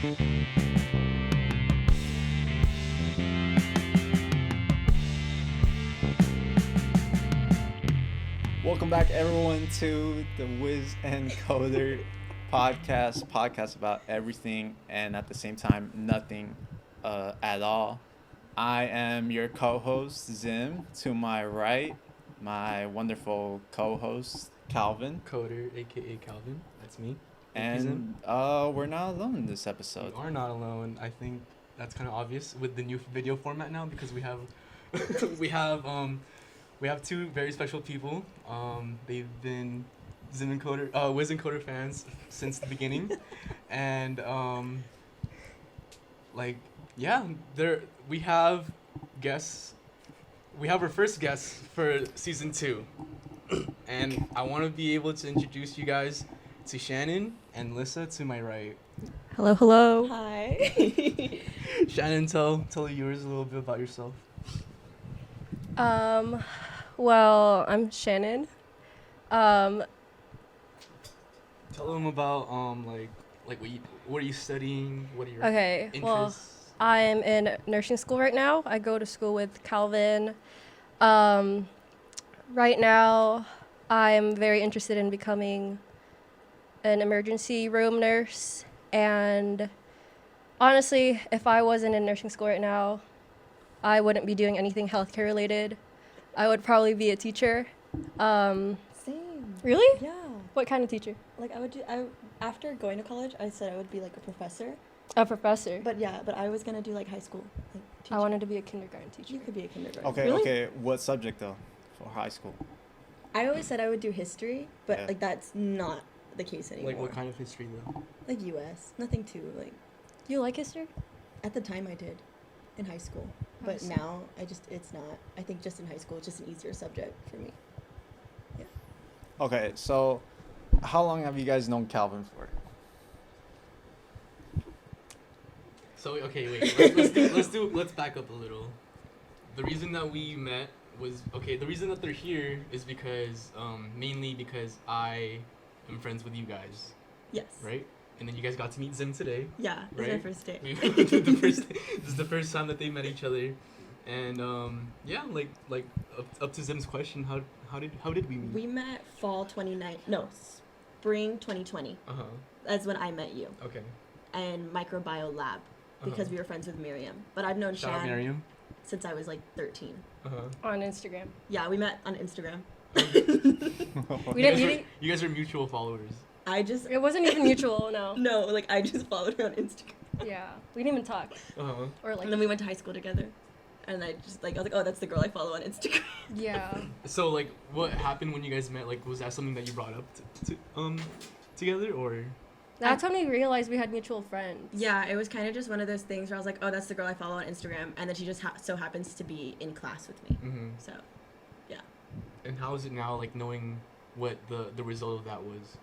Welcome back, everyone, to the Wiz and Coder podcast about everything and at the same time nothing at all. I am your co-host Zim. To my right, my wonderful co-host Calvin. Coder, aka Calvin. That's me. And we're not alone in this episode. We are not alone. I think that's kind of obvious with the new video format now because we have we have two very special people. They've been Wiz and Coder fans since the beginning, and we have guests. We have our first guest for season 2, and I want to be able to introduce you guys to Shannon and Lissa to my right. Hello, hello. Hi. Shannon, tell the viewers a little bit about yourself. Well, I'm Shannon. Tell them about what are you studying? What are your interests? Well, I'm in nursing school right now. I go to school with Calvin. Right now, I'm very interested in becoming an emergency room nurse. And honestly, if I wasn't in nursing school right now, I wouldn't be doing anything healthcare related. I would probably be a teacher. Same. Really? Yeah. What kind of teacher? Like after going to college, I said I would be like a professor. A professor. But I was gonna do like high school. Like, I wanted to be a kindergarten teacher. You could be a kindergarten. Okay. What subject though for high school? I always said I would do history, but Yeah. like that's not the case anymore. Like what kind of history though? Like U.S. Nothing too like. You like history? At the time, I did, in high school. But now it's not. I think just in high school, it's just an easier subject for me. Yeah. Okay, so how long have you guys known Calvin for? So wait. Let's back up a little. The reason that we met was the reason that they're here is because mainly because I am friends with you guys. Yes. Right? And then you guys got to meet Zim today. Yeah. This right? is my first day. This is the first time that they met each other, and up to Zim's question, how did we meet? We met spring 2020. That's when I met you. Okay. And microbiome lab because we were friends with Miriam. But I've known Shout out Shan Miriam. since I was like 13. On Instagram. Yeah, we met on Instagram. We didn't meet. You guys are mutual followers. It wasn't even mutual, no. No, like I just followed her on Instagram. Yeah, we didn't even talk. Or And then we went to high school together. And I was like, oh, that's the girl I follow on Instagram. Yeah. So like, what happened when you guys met? Like, was that something that you brought up together, or? That's when we realized we had mutual friends. Yeah, it was kind of just one of those things where I was like, oh, that's the girl I follow on Instagram, and then she just so happens to be in class with me. Mm-hmm. So, yeah. And how is it now, like knowing what the result of that was?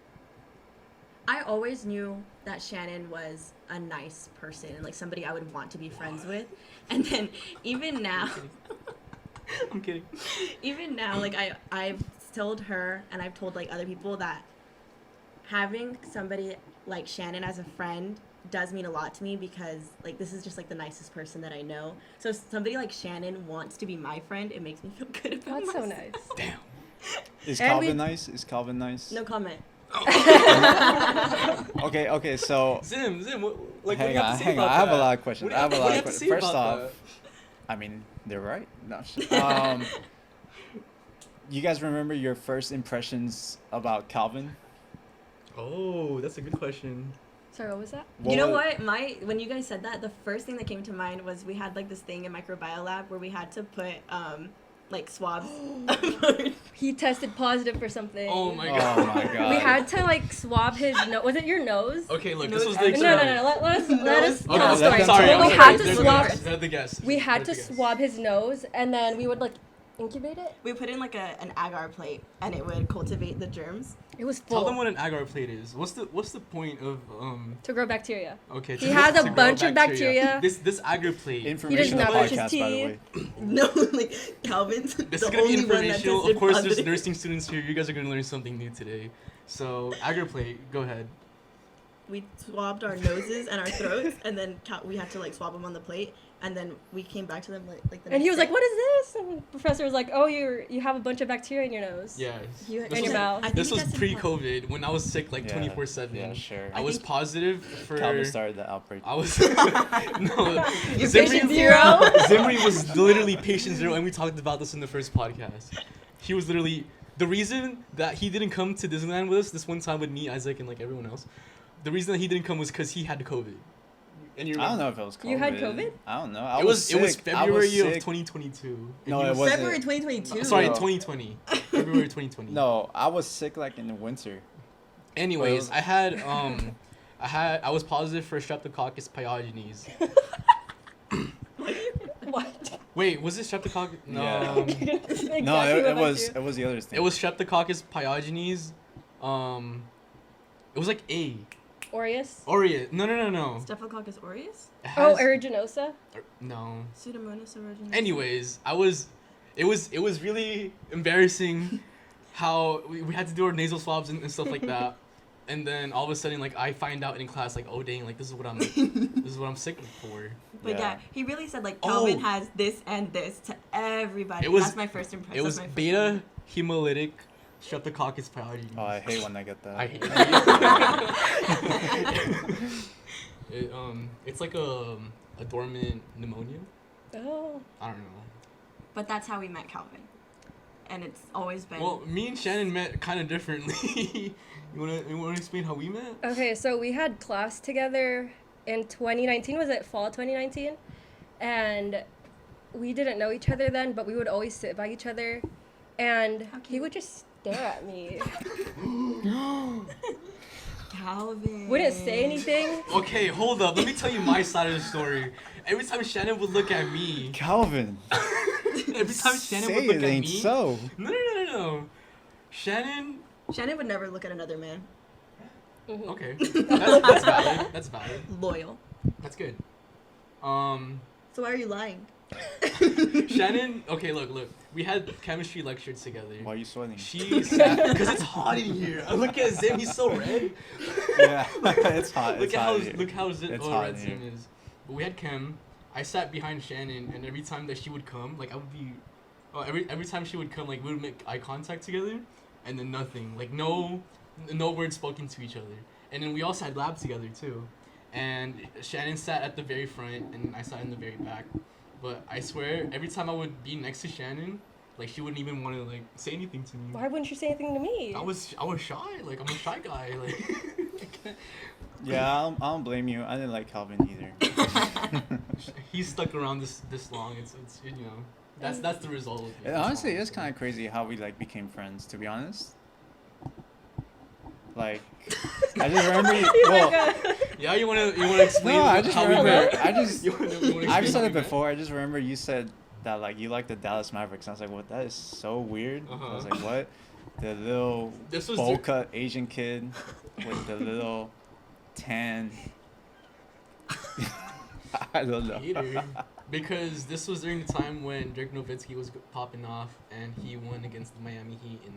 I always knew that Shannon was a nice person and like somebody I would want to be friends with. And then even now I'm kidding. Even now, like I've told her and I've told like other people that having somebody like Shannon as a friend does mean a lot to me because like this is just like the nicest person that I know. So if somebody like Shannon wants to be my friend, it makes me feel good about That's myself. so nice. Damn. Is Calvin nice? Is Calvin nice? No comment. Okay, so Zim, like hang what do you on. have to say about I have that? a lot of questions. What do you have to say First about off, that? I mean, they're right. No. You guys remember your first impressions about Calvin? Oh, that's a good question. Sorry, what was that? You know what? When you guys said that, the first thing that came to mind was we had like this thing in microbiome lab where we had to put like swabs. He tested positive for something. Oh my god. Oh my god. We had to like swab his nose. Was it your nose? Okay, look, No, this was no, the no, example. No. Let us Okay, tell the story. sorry, Well, we I'm had sorry. to swab. They're the guests. We had to They're the guests. swab his nose, and then we would like incubate it. We put in like an agar plate and it would cultivate the germs. It was Tell full them what an agar plate is. What's the point of to grow bacteria. Okay. He has a bunch of bacteria. This agar plate. Information not on the brush his podcast, by the way. No, like Calvin's This the is gonna be only one that informational. tested Of course, there's positive. nursing students here. You guys are gonna learn something new today. So agar plate. Go ahead. we swabbed our noses and our throats, and then we had to like swab them on the plate, and then we came back to them like the And he was next like, "What is this?" And the professor was like, "Oh, you have a bunch of bacteria in your nose." Yes. In your mouth. I think This he was tested pre-COVID when I was sick like Yeah, 24/7. Yeah, sure. I was positive for. Calvin started the outbreak. I was no. You Zimri, patient zero. Zimri was literally patient zero, and we talked about this in the first podcast. He was literally the reason that he didn't come to Disneyland with us this one time with me, Isaac, and like everyone else. The reason that he didn't come was because he had COVID. And you I don't know if it was COVID. You had COVID? I don't know. I It was sick. February of sick. 2022. No, And it he wasn't. February 2022. Sorry, No. 2020. February 2020. No, I was sick like in the winter. Anyways, I was positive for Streptococcus pyogenes. What? Wait, was it Streptococcus? No. Yeah. Exactly No, what it I was do. it was the other thing. It was Streptococcus pyogenes. It was like A. Aureus. Aureus. No. Staphylococcus aureus, It Oh, has- aeruginosa. No. Pseudomonas aeruginosa. Anyways, it was really embarrassing how we had to do our nasal swabs and stuff like that. And then all of a sudden, like, I find out in class, like, oh dang, like this is what I'm sick for. But Yeah. yeah, he really said like Oh. Calvin has this and this to everybody. It was- That's my first impression. It was beta hemolytic Streptococcus pyogenes. Oh, I hate when I get that. I hate it. It's like a dormant pneumonia. Oh. I don't know. But that's how we met Calvin, and it's always been. Well, me and Shannon met kind of differently. You wanna explain how we met? Okay, so we had class together in 2019. Was it fall 2019? And we didn't know each other then, but we would always sit by each other, and How he cute. would just stare at me. Calvin. Wouldn't say anything. Okay, hold up. Let me tell you my side of the story. Every time Shannon would look at me, Calvin. every time Shannon say would look it at ain't me. so. No. Shannon. Shannon would never look at another man. Mhm. Okay, that's valid. That's valid. Loyal. That's good. So why are you lying? Shannon. Okay, look. We had chemistry lecture together. Why are you sweating? She sat because it's hot in here. Look at Zim. He's so red. Yeah, it's hot. Look It's at hot how in here. look how Zim, It's oh, hot red in Zim here. is. But we had chem. I sat behind Shannon, and every time that she would come, like I would be, every time she would come, like we would make eye contact together, and then nothing, like no words spoken to each other. And then we also had lab together too, and Shannon sat at the very front, and I sat in the very back. But I swear, every time I would be next to Shannon, like she wouldn't even want to like say anything to me. Why wouldn't you say anything to me? I was shy. Like I'm a shy guy. Like Yeah, I don't blame you. I didn't like Calvin either. he's stuck around this long. It's you know that's the result. Of it. And honestly, it's kind of crazy how we like became friends. To be honest, like I just remember. Well, Yeah, you wanna explain no, I just how we remember. met? I just You wanna explain I've said how it we met? before. I just remember you said that like you like the Dallas Mavericks. And I was like, what? That is so weird. I was Uh-huh. like, what? The little This was bowl cut Asian kid with the little tan. I don't know. Hater. Because this was during the time when Dirk Nowitzki was popping off, and he won against the Miami Heat in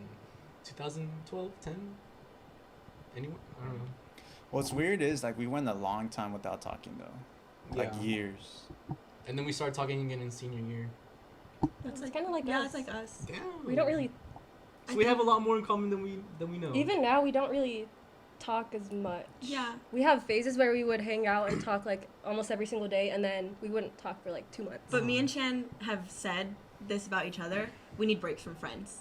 2012, 10. Anyone? I don't know. What's weird is like we went a long time without talking though, like Yeah. years. And then we started talking again in senior year. It's kind of like Yeah, us. it's like us. Damn. We don't really. So we have a lot more in common than we know. Even now, we don't really talk as much. Yeah. We have phases where we would hang out and talk like almost every single day, and then we wouldn't talk for like 2 months. But me and Shan have said this about each other. We need breaks from friends.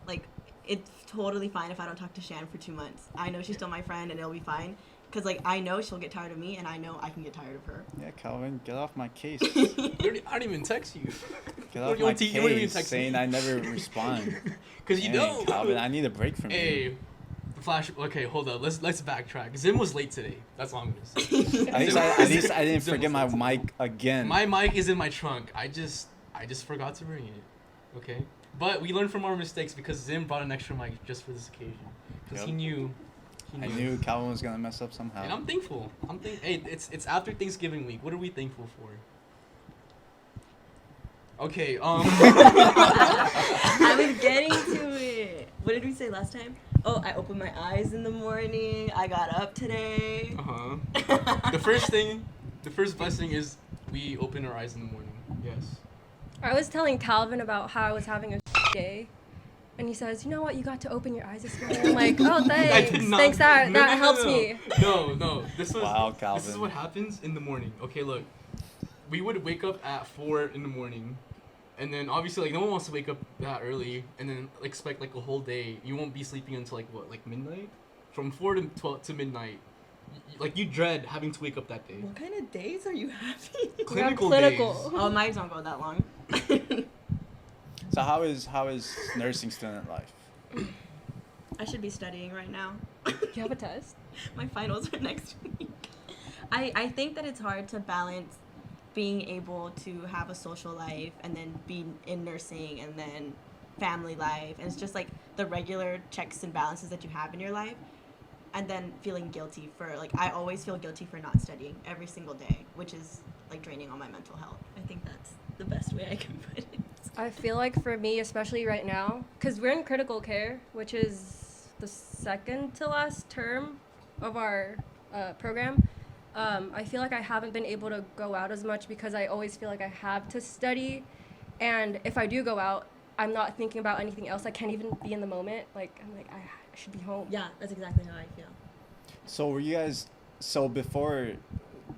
Like, it's totally fine if I don't talk to Shan for 2 months. I know she's still my friend and it'll be fine. Because, like, I know she'll get tired of me and I know I can get tired of her. Yeah, Calvin, get off my case. I didn't even text you. Get You off don't my even- you don't even case text saying me. I never respond. Cause you Dang, know. Calvin, I need a break from you. Hey, the flash. Okay, hold up. Let's backtrack. Zim was late today. That's all I'm gonna say. At least I didn't Zim forget my was late. mic again. My mic is in my trunk. I just forgot to bring it. Okay. But we learned from our mistakes because Zim brought an extra mic just for this occasion. Because Yep. he knew. I knew Calvin was gonna mess up somehow. And I'm thankful. Hey, it's after Thanksgiving week. What are we thankful for? Okay. I was getting to it. What did we say last time? oh, I opened my eyes in the morning. I got up today. The first blessing is we open our eyes in the morning. Yes. I was telling Calvin about how I was having a day, and he says, "You know what? You got to open your eyes this morning." I'm like, "Oh, thanks. Thanks, that helps me." No. Wow, This is Calvin. what happens in the morning. Okay, look. We would wake up at 4 in the morning, and then obviously like no one wants to wake up that early, and then expect like a whole day. You won't be sleeping until like midnight, from 4 to 12 to midnight. Like you dread having to wake up that day. What kind of days are you having? Clinical clinical. days. Oh, mine don't go that long. So how is nursing student life? I should be studying right now. You have a test? My finals are next week. I think that it's hard to balance being able to have a social life and then being in nursing and then family life. And it's just like the regular checks and balances that you have in your life. And then feeling guilty for, like, I always feel guilty for not studying every single day, which is, like, draining on my mental health. I think that's the best way I can put it. I feel like for me, especially right now, because we're in critical care, which is the second to last term of our program, I feel like I haven't been able to go out as much because I always feel like I have to study. And if I do go out, I'm not thinking about anything else. I can't even be in the moment. Like, I'm like, I should be home. Yeah, that's exactly how I feel. So were you guys, so before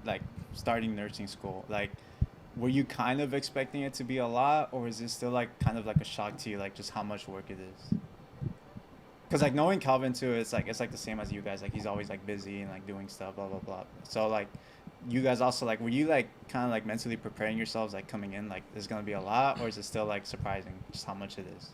like starting nursing school, like were you kind of expecting it to be a lot, or is it still like kind of like a shock to you, like just how much work it is? Because like knowing Calvin too, it's like the same as you guys. Like he's always like busy and like doing stuff, blah blah blah. So like you guys also, like, were you like kind of like mentally preparing yourselves, like coming in, like there's gonna be a lot, or is it still like surprising just how much it is?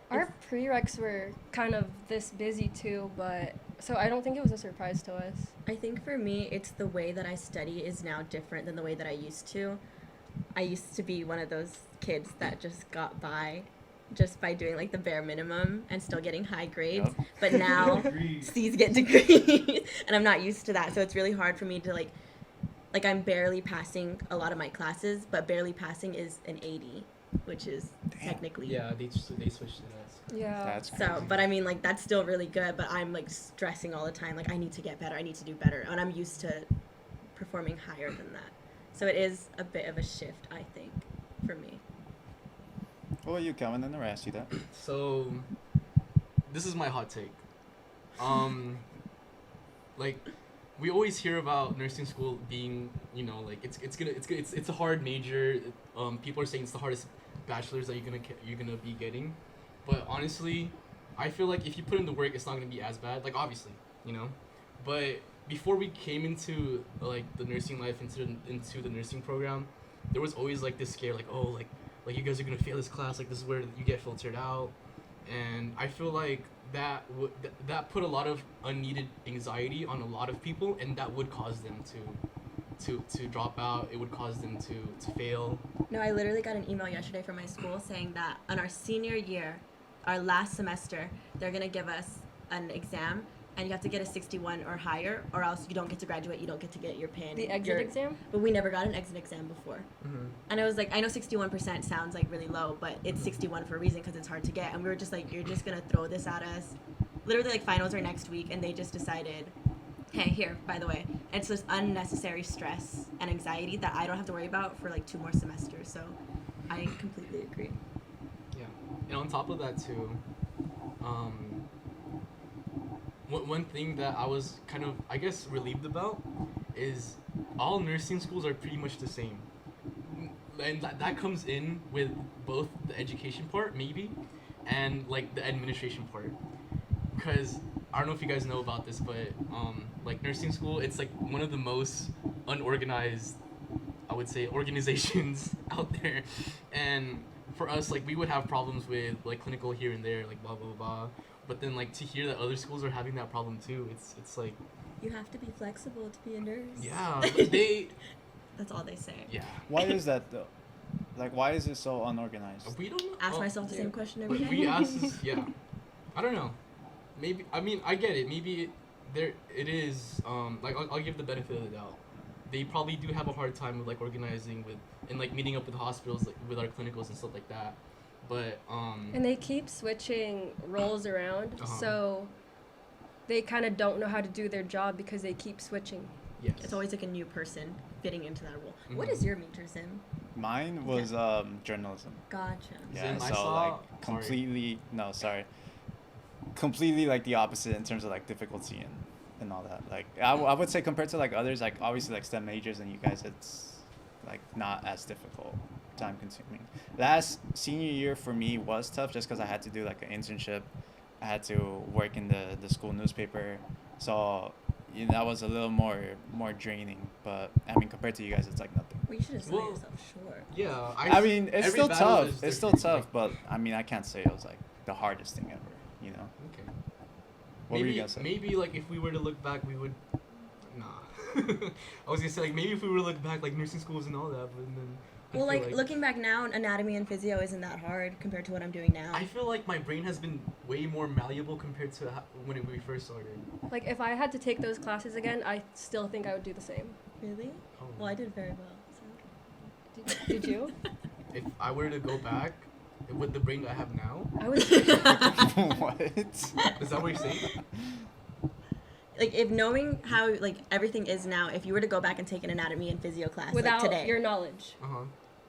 Our prereqs were kind of this busy too, but so I don't think it was a surprise to us. I think for me, it's the way that I study is now different than the way that I used to. I used to be one of those kids that just got by just by doing like the bare minimum and still getting high grades. Yep. But now C's get degrees and I'm not used to that. So it's really hard for me to like I'm barely passing a lot of my classes, but barely passing is an 80, which is technically. Yeah, they switched to us. Yeah. That's crazy. So, but I mean, like, that's still really good, but I'm, like, stressing all the time. Like, I need to get better. I need to do better. And I'm used to performing higher than that. So it is a bit of a shift, I think, for me. What about you, Calvin? I never asked you that. So, this is my hot take. Like, we always hear about nursing school being, you know, like it's a hard major. People are saying it's the hardest bachelor's that you're gonna be getting. But honestly, I feel like if you put in the work, it's not gonna be as bad. Like obviously, you know. But before we came into like the nursing life, into the nursing program, there was always like this scare, like, oh, like you guys are gonna fail this class. Like this is where you get filtered out. And I feel like that put a lot of unneeded anxiety on a lot of people, and that would cause them to drop out. It would cause them to fail. No, I literally got an email yesterday from my school saying that on our senior year, our last semester, they're going to give us an exam, and you have to get a 61 or higher, or else you don't get to graduate, you don't get to get your PIN. The exit exam? But we never got an exit exam before. Mm-hmm. And I was like, I know 61% sounds like really low, but it's 61 for a reason because it's hard to get. And we were just like, you're just going to throw this at us. Literally, like, finals are next week, and they just decided, hey, here, by the way. And it's just unnecessary stress and anxiety that I don't have to worry about for, like, 2 more semesters. So I completely agree. Yeah, and on top of that too, one thing that I was kind of, I guess, relieved about is all nursing schools are pretty much the same. And that comes in with both the education part, maybe, and, like, the administration part. Because, I don't know if you guys know about this, but, like, nursing school, it's, like, one of the most unorganized, I would say, organizations out there. And for us, like, we would have problems with, like, clinical here and there, like, blah, blah, blah. But then, like, to hear that other schools are having that problem too, it's like... You have to be flexible to be a nurse. Yeah, they... That's all they say. Yeah. Why is that though? Like, why is it so unorganized? We don't know. Ask myself the same question every But day. we asked this, yeah. I don't know. Maybe, I mean, I get it. Maybe it is, like, I'll give the benefit of the doubt. They probably do have a hard time with, like, organizing with, and, like, meeting up with hospitals, like, with our clinicals and stuff like that. But And they keep switching roles around, so they kind of don't know how to do their job because they keep switching. yes, It's always like a new person fitting into that role. What is your major, Sim? Mine was journalism. Gotcha. Yeah, Zim, I so saw- like completely completely like the opposite in terms of like difficulty and all that. Like I would say compared to like others, like obviously like STEM majors and you guys, it's like not as difficult, time consuming. Last senior year for me was tough just because I had to do like an internship. I had to work in the school newspaper, so that was a little more draining. But I mean, compared to you guys, it's like nothing. Well, you should have sold Well, yourself short. yeah. I mean, it's every still battle tough. is It's still different. tough, but I mean, I can't say it was like the hardest thing ever. You know. Okay. What were you gonna say? Maybe like if we were to look back, we would. Nah. I was gonna say like maybe if we were to look back like nursing schools and all that, but then. I Well, feel like looking back now, anatomy and physio isn't that hard compared to what I'm doing now. I feel like my brain has been way more malleable compared to when we first started. Like, if I had to take those classes again, I still think I would do the same. Really? Oh. Well, I did very well. So. Did you? If I were to go back with the brain that I have now, I was. What? is that what you're saying? Like, if knowing how like everything is now, if you were to go back and take an anatomy and physio class Without like today, your knowledge.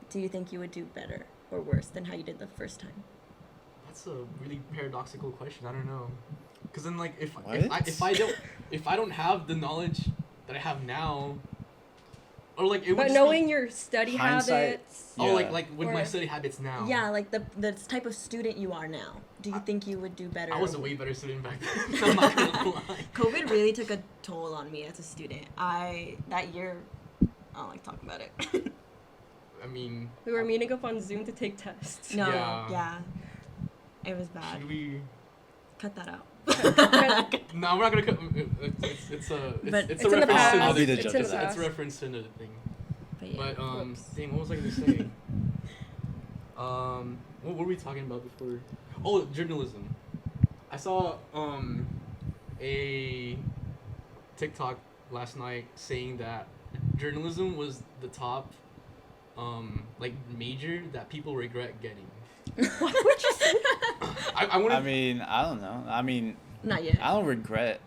do you think you would do better or worse than how you did the first time? That's a really paradoxical question. I don't know. Cause then like if What? if I don't have the knowledge that I have now, or like it would But just knowing be, your study Hindsight. habits. oh Yeah. like with my Or- study habits now. Yeah, like the type of student you are now. Do you think you would do better? I was or a way better student back then. I'm not gonna lie. COVID really took a toll on me as a student. That year, I don't like talking about it. I mean, We were meeting up on Zoom to take tests. No, Yeah. yeah. It was bad. should we? Cut that out. No, we're not gonna cut. It's But it's It's a in the reference past. to I'll be the It's judge in of the that. It's past. a reference to another thing. But yeah. But Whoops. dang, what was I gonna say? What were we talking about before? Oh, journalism. I saw a TikTok last night saying that journalism was the top like major that people regret getting. What would you say? I wanted. I mean, I don't know. I mean, Not yet. I don't regret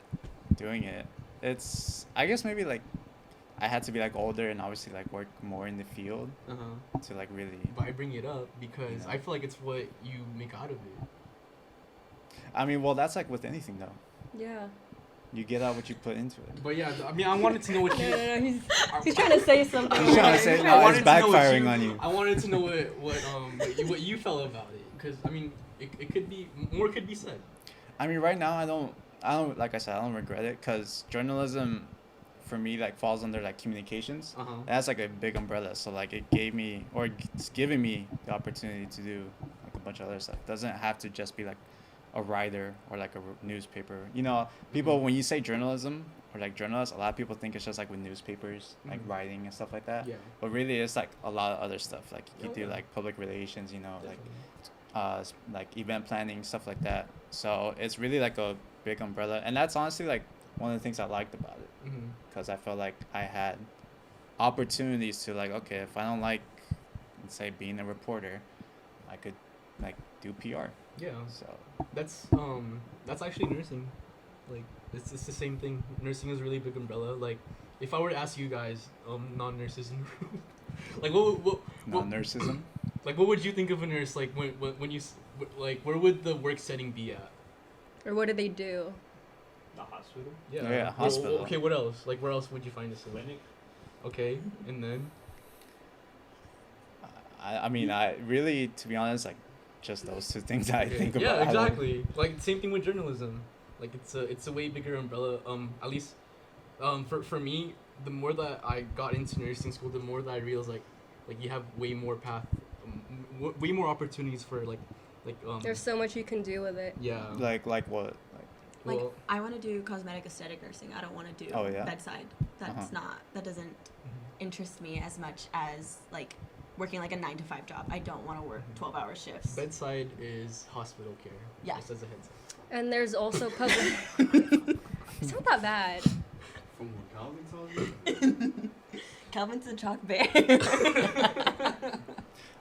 doing it. It's, I guess maybe like I had to be like older and obviously like work more in the field to like really. But I bring it up because Yeah. I feel like it's what you make out of it. I mean, well, that's like with anything though. Yeah. You get out what you put into it. But yeah, I mean, I wanted to know what No, you. no, no. He's trying to say something. He's trying to say, I no, wanted it's to know what backfiring on you. I wanted to know what you felt about it, because I mean, it could be more could be said. I mean, right now I don't like I said, I don't regret it because journalism, for me, like falls under like communications. That's like a big umbrella. So like it gave me, or it's giving me the opportunity to do like a bunch of other stuff. It doesn't have to just be like a writer or like a newspaper. You know, people when you say journalism or like journalists, a lot of people think it's just like with newspapers, like writing and stuff like that. Yeah. But really, it's like a lot of other stuff. Like you could do Okay. like public relations. You know, like Definitely. like event planning, stuff like that. So it's really like a big umbrella, and that's honestly like one of the things I liked about it, because I felt like I had opportunities to like, okay, if I don't like, let's say, being a reporter, I could like do PR. Yeah. So That's actually nursing. Like it's the same thing. Nursing is a really big umbrella. Like if I were to ask you guys, non-nurses in the room, like what non-nurseism. like what would you think of a nurse? Like when you like where would the work setting be at? Or what do they do? The hospital? Yeah. Yeah, Well, hospital. okay, what else? Like where else would you find this? Clinic? Okay, and then I mean, I really, to be honest, like just those two things I okay. think about. Yeah, I don't- exactly. Like same thing with journalism. Like it's a way bigger umbrella. At least for me, the more that I got into nursing school, the more that I realized like you have way more way more opportunities for like There's so much you can do with it. yeah. Like what? Like, Well, I want to do cosmetic aesthetic nursing. I don't want to do Oh, yeah? bedside. That's that doesn't interest me as much as like working like a 9-to-5 job. I don't want to work 12-hour shifts. bedside is hospital care. Yeah. Just as a heads up. And there's also public. It's not that bad. From what Calvin told me? Calvin's a chalk bear.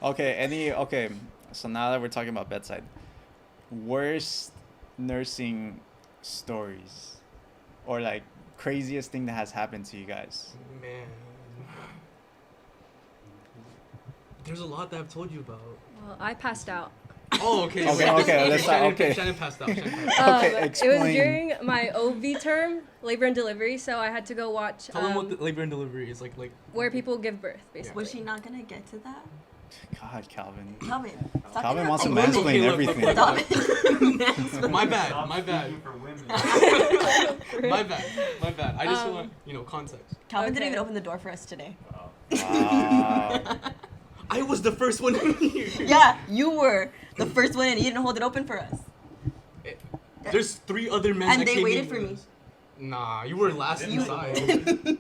Okay. So now that we're talking about bedside, worst nursing stories, or like craziest thing that has happened to you guys. Man. There's a lot that I've told you about. Well, I passed out. Oh, okay. Let's start. Okay. Shannon passed out. Shannon passed out. It was during my OB term, labor and delivery, so I had to go watch Tell them what the labor and delivery is like. where people give birth, basically. Was she not gonna get to that? God, Calvin. Calvin. Calvin wants to Okay, mansplain look, everything. look. Mansplain. My bad. For women. My bad. I just want, context. Calvin didn't Okay. even open the door for us today. Wow. I was the first one in here. Yeah, you were the first one and you didn't hold it open for us. There's 3 other men And that they came waited in for with me. us. Nah, you were last You- inside.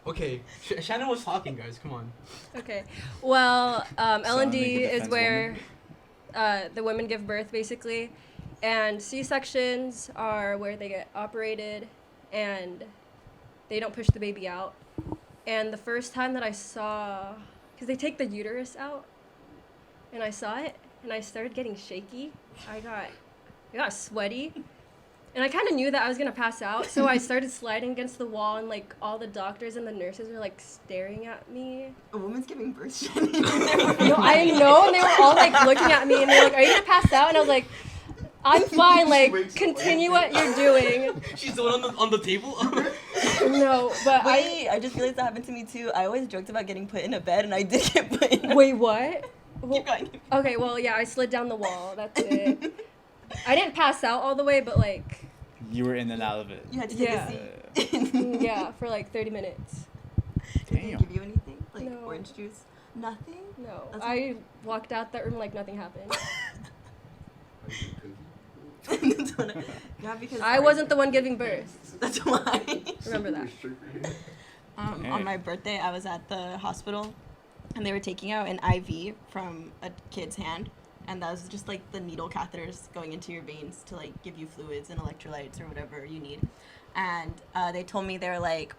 Okay, Shannon was talking, guys. Come on. Okay. Well, Someone L&D make a is defense where the women give birth, basically. And C-sections are where they get operated and they don't push the baby out. And the first time that I saw, because they take the uterus out, and I saw it, and I started getting shaky. I got sweaty. And I kind of knew that I was going to pass out, so I started sliding against the wall, and, like, all the doctors and the nurses were, like, staring at me. A woman's giving birth, Shannon. No, I know, and they were all, like, looking at me, and they were like, are you going to pass out? And I was like, I'm fine, like, continue what you're doing. She's the one on the table. No, but Wait, I just realized that happened to me too. I always joked about getting put in a bed, and I did get put in a Wait, what? Keep going. Okay, well, yeah, I slid down the wall. That's it. I didn't pass out all the way, but, like, You were in and out of it. You had to take Yeah. a seat. yeah, for, like, 30 minutes. Did they Damn. give you anything? Like No. orange juice? Nothing? No, That's I walked out that room like nothing happened. That's what yeah, because I wasn't the one giving birth. That's why. Remember that. On my birthday, I was at the hospital, and they were taking out an IV from a kid's hand, and that was just like the needle catheters going into your veins to like give you fluids and electrolytes or whatever you need. And they told me, they were like,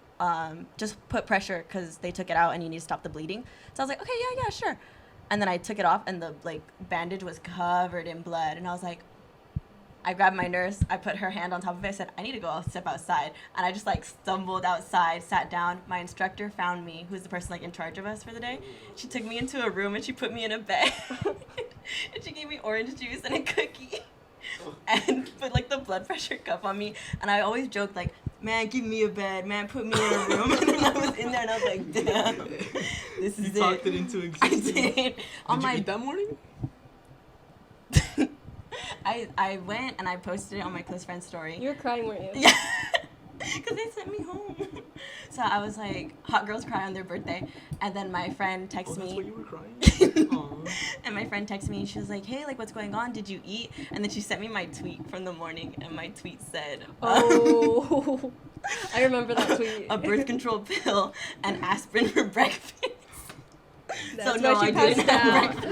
just put pressure because they took it out and you need to stop the bleeding. So I was like, okay, yeah, sure. And then I took it off, and the like bandage was covered in blood, and I was like, I grabbed my nurse, I put her hand on top of it, I said, I need to go step outside. And I just like stumbled outside, sat down. My instructor found me, who's the person like in charge of us for the day. She took me into a room and she put me in a bed. And she gave me orange juice and a cookie. And put like the blood pressure cuff on me. And I always joked like, man, give me a bed, man, put me in a room. And then I was in there and I was like, damn, this is You talked it into I existence. did. Did you eat that morning? I went and I posted it on my close friend story. You were crying, weren't you? Yeah, because they sent me home. So I was like, hot girls cry on their birthday. And then my friend Oh, texts that's me. why you were crying? Aw. And my friend texted me and she was like, hey, like, what's going on? Did you eat? And then she sent me my tweet from the morning. And my tweet said, Oh, I remember that tweet. a birth control pill and aspirin for breakfast. That's So no, why I she didn't passed have out.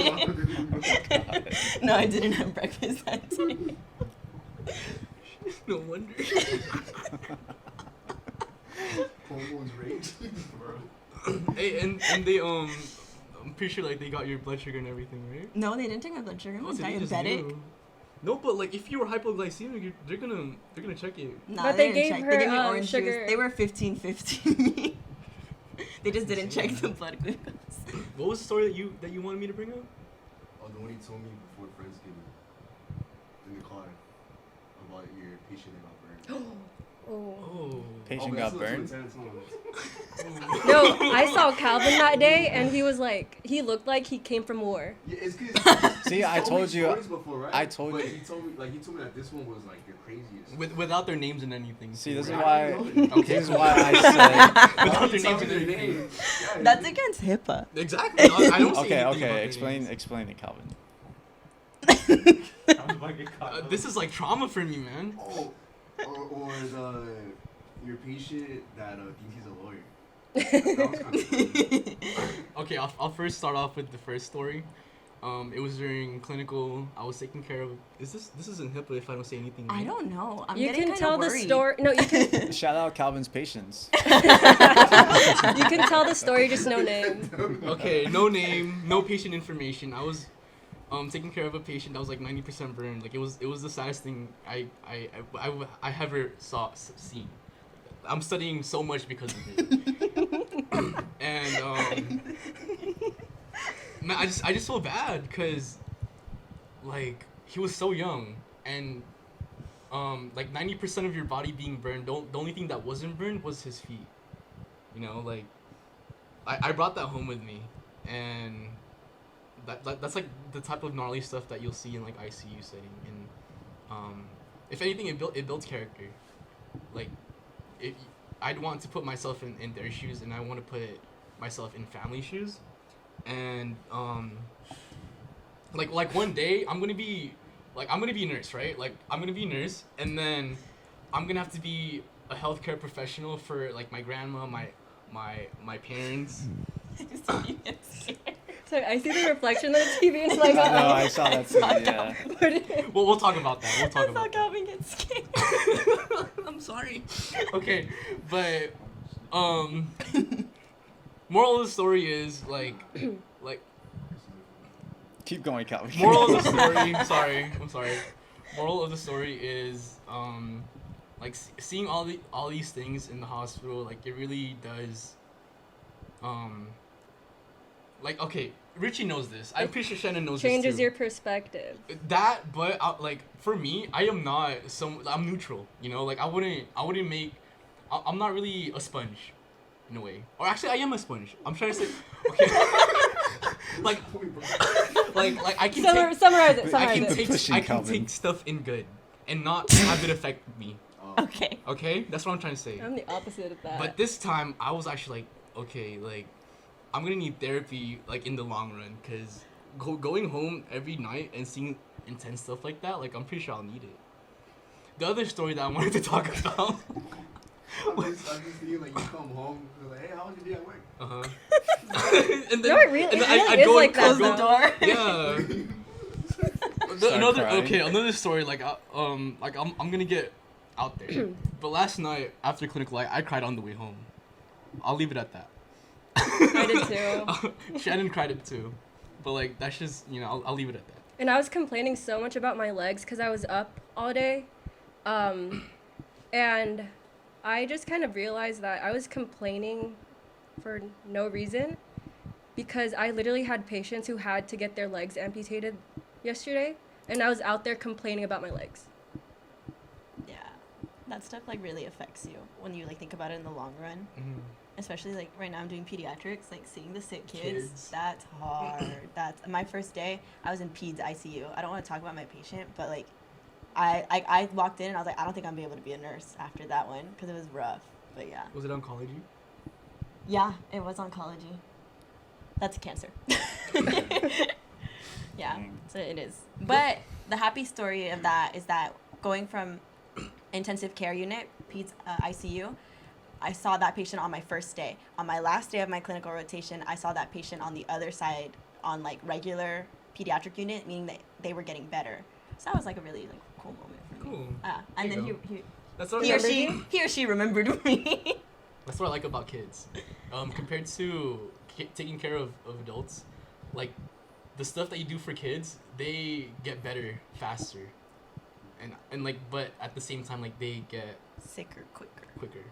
breakfast. No, I didn't have breakfast that day. No wonder. Hormones rage. Hey, and they I'm pretty sure like they got your blood sugar and everything, right? No, they didn't take my blood sugar. I Oh, was so they just diabetic. knew. No, but like if you were hypoglycemic, they're gonna check you. Nah, But they didn't gave check. her, They gave me um, orange sugar. juice. They were 15-15. They just didn't check the blood glucose. What was the story that you wanted me to bring up? Oh, the one you told me before Friendsgiving in the car about your patient that got burned. Oh. Oh. Patient that's got the burned. Lieutenant's mom. No, I saw Calvin that day, and he was like, he looked like he came from war. Yeah, it's because See, I told you- Before, right? I told but you- He told me that this one was like your craziest. Without their names and anything. See, this is Right. why. Okay. This is why I said. Without their Tell names me and their anything. name. Yeah, That's against HIPAA. Exactly. I don't say Okay, anything about okay. their Explain names. it, Calvin. This is like trauma for me, man. Oh, or your patient that thinks he's a lawyer. That was kind of funny. Okay, I'll first start off with the first story. It was during clinical. I was taking care of. This isn't HIPAA if I don't say anything. I right? don't know. I'm You getting can kinda tell the worried. story. No, you can. Shout out Calvin's patience. You can tell the story, just no name. Okay, no name, no patient information. I was taking care of a patient that was like 90% burned. Like it was the saddest thing I ever seen. I'm studying so much because of it. And man, I just feel bad because like he was so young and like 90% of your body being burned. The only thing that wasn't burned was his feet. You know, like I brought that home with me, and that's like the type of gnarly stuff that you'll see in like ICU setting. And if anything, it builds character. Like I'd want to put myself in their shoes, and I want to put myself in family shoes. And like one day I'm gonna be a nurse, right? Like I'm gonna be a nurse, and then I'm gonna have to be a healthcare professional for like my grandma, my parents. So I see the reflection on the TV and I'm like, No, I saw that too. Yeah. Well, we'll talk about that. We'll talk about that. Calvin gets scared. I'm sorry. Okay, but moral of the story is like Keep going, Calvin. moral of the story. I'm sorry. Moral of the story is like seeing all these things in the hospital, like it really does. Like okay, Richie knows this. I'm pretty sure Shannon knows this too. changes your perspective. That, but like for me, I am not I'm neutral. You know, like I wouldn't make. I'm not really a sponge, in a way. Or actually, I am a sponge. I'm trying to say, okay, like I can Summarize it. I can take stuff in good and not have it affect me. Okay. Okay, that's what I'm trying to say. I'm the opposite of that. But this time, I was actually like, okay, like I'm gonna need therapy like in the long run, cause going home every night and seeing intense stuff like that, like I'm pretty sure I'll need it. The other story that I wanted to talk about. I'm just thinking like you come home, you're like, hey, how was your day at work? And then, No, it really, and then it I'd is go like and that, close though. Yeah. Start crying. Another story. Like I'm gonna get out there. But last night after clinical, I cried on the way home. I'll leave it at that. I did too. Shannon cried it too, but like that's just I'll leave it at that. And I was complaining so much about my legs because I was up all day. And I just kind of realized that I was complaining for no reason because I literally had patients who had to get their legs amputated yesterday, and I was out there complaining about my legs. Yeah, that stuff like really affects you when you like think about it in the long run. Mm-hmm. Especially like right now I'm doing pediatrics, like seeing the sick kids. That's hard. That's my first day. I was in peds ICU. I don't want to talk about my patient, but like I walked in and I was like, I don't think I'm gonna be able to be a nurse after that one because it was rough. But yeah. Was it oncology? Yeah, it was oncology. That's cancer. Yeah, so it is. But the happy story of that is that going from intensive care unit, peds ICU, I saw that patient on my first day. On my last day of my clinical rotation, I saw that patient on the other side on like regular pediatric unit, meaning that they were getting better. So that was like a really like cool moment for me. Cool. And There then you he That's what or she remembered me. That's what I like about kids. Compared to taking care of adults, like the stuff that you do for kids, they get better faster, and like but at the same time like they get Sicker quicker.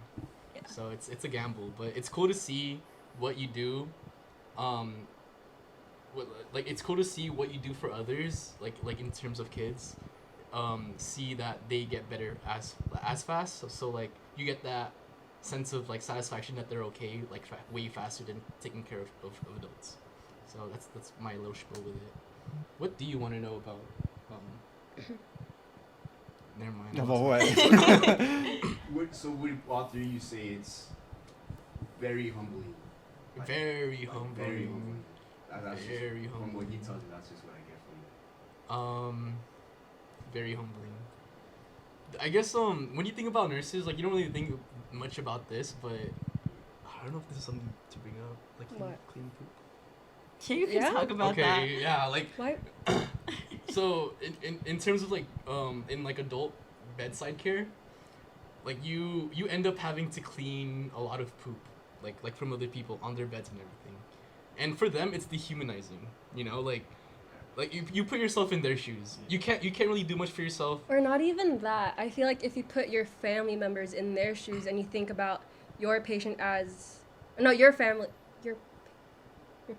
Yeah. So it's a gamble, but it's cool to see what you do. It's cool to see what you do for others, like in terms of kids. See that they get better as fast. So like you get that sense of like satisfaction that they're okay, like way faster than taking care of adults. So that's my little spiel with it. What do you want to know about? Never mind. About what? Would all three you say it's very humbling? Very humbling. Very humbling. That's Very just, humbling. From what he tells me, that's just what I get from you. Very humbling. I guess when you think about nurses, like you don't really think much about this, but I don't know if this is something to bring up, like clean poop. Yeah, you can talk about that. Okay, yeah, like What? so in terms of like in like adult bedside care, like you end up having to clean a lot of poop, like from other people on their beds and everything, and for them it's dehumanizing, like Like you put yourself in their shoes. You can't really do much for yourself. Or not even that. I feel like if you put your family members in their shoes and you think about your patient as, no, your family, your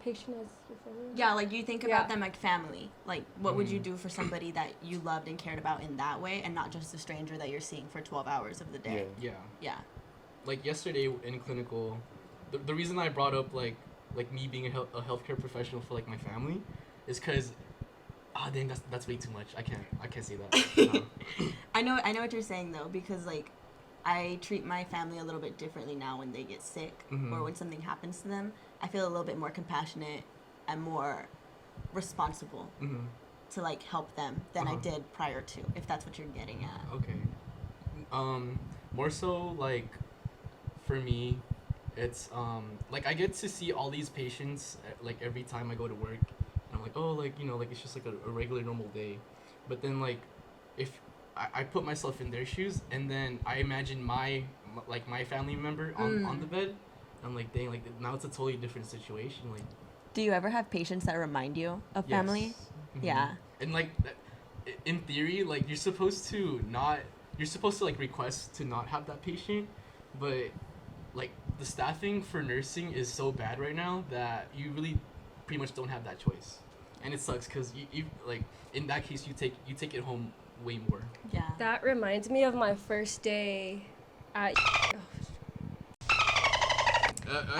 patient as your family. Yeah, like you think about Yeah. them like family. Like, what would you do for somebody that you loved and cared about in that way, and not just a stranger that you're seeing for 12 hours of the day? Yeah. Yeah. Like yesterday in clinical, the reason I brought up like me being a healthcare professional for like my family, is because, dang, that's way too much. I can't say that. No. I know what you're saying though, because like I treat my family a little bit differently now when they get sick or when something happens to them. I feel a little bit more compassionate and more responsible to like help them than I did prior to, if that's what you're getting at. Okay. More so like for me, it's like I get to see all these patients like every time I go to work. And I'm like, oh, like, you know, like it's just like a regular normal day. But then like if I put myself in their shoes and then I imagine my family member on the bed, I'm like, dang, like now it's a totally different situation. Like, Do you ever have patients that remind you of family? yes. Yeah. And like in theory, like you're supposed to like request to not have that patient, but like the staffing for nursing is so bad right now that you really pretty much don't have that choice, and it sucks because you like in that case you take it home way more. Yeah. That reminds me of my first day at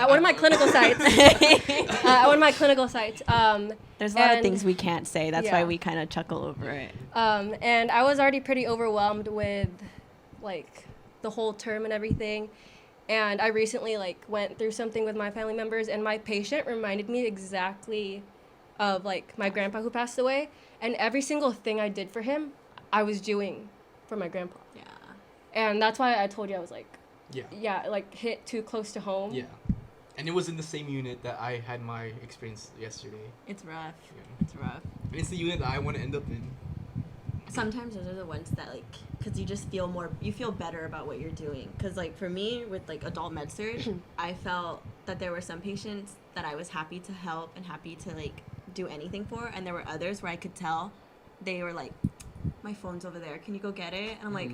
one of my clinical sites. At one of my clinical sites. There's a lot of and- things we can't say. That's why yeah. we kind of chuckle over it. And I was already pretty overwhelmed with like the whole term and everything. And I recently like went through something with my family members, and my patient reminded me exactly of like my grandpa who passed away, and every single thing I did for him, I was doing for my grandpa. Yeah. And that's why I told you I was like, Yeah. like hit too close to home. Yeah. And it was in the same unit that I had my experience yesterday. It's rough. Yeah. It's rough. And it's the unit that I want to end up in. Sometimes those are the ones that like, because you just you feel better about what you're doing. Because like for me with like adult med surg, I felt that there were some patients that I was happy to help and happy to like do anything for, and there were others where I could tell they were like, my phone's over there, can you go get it? And I'm like,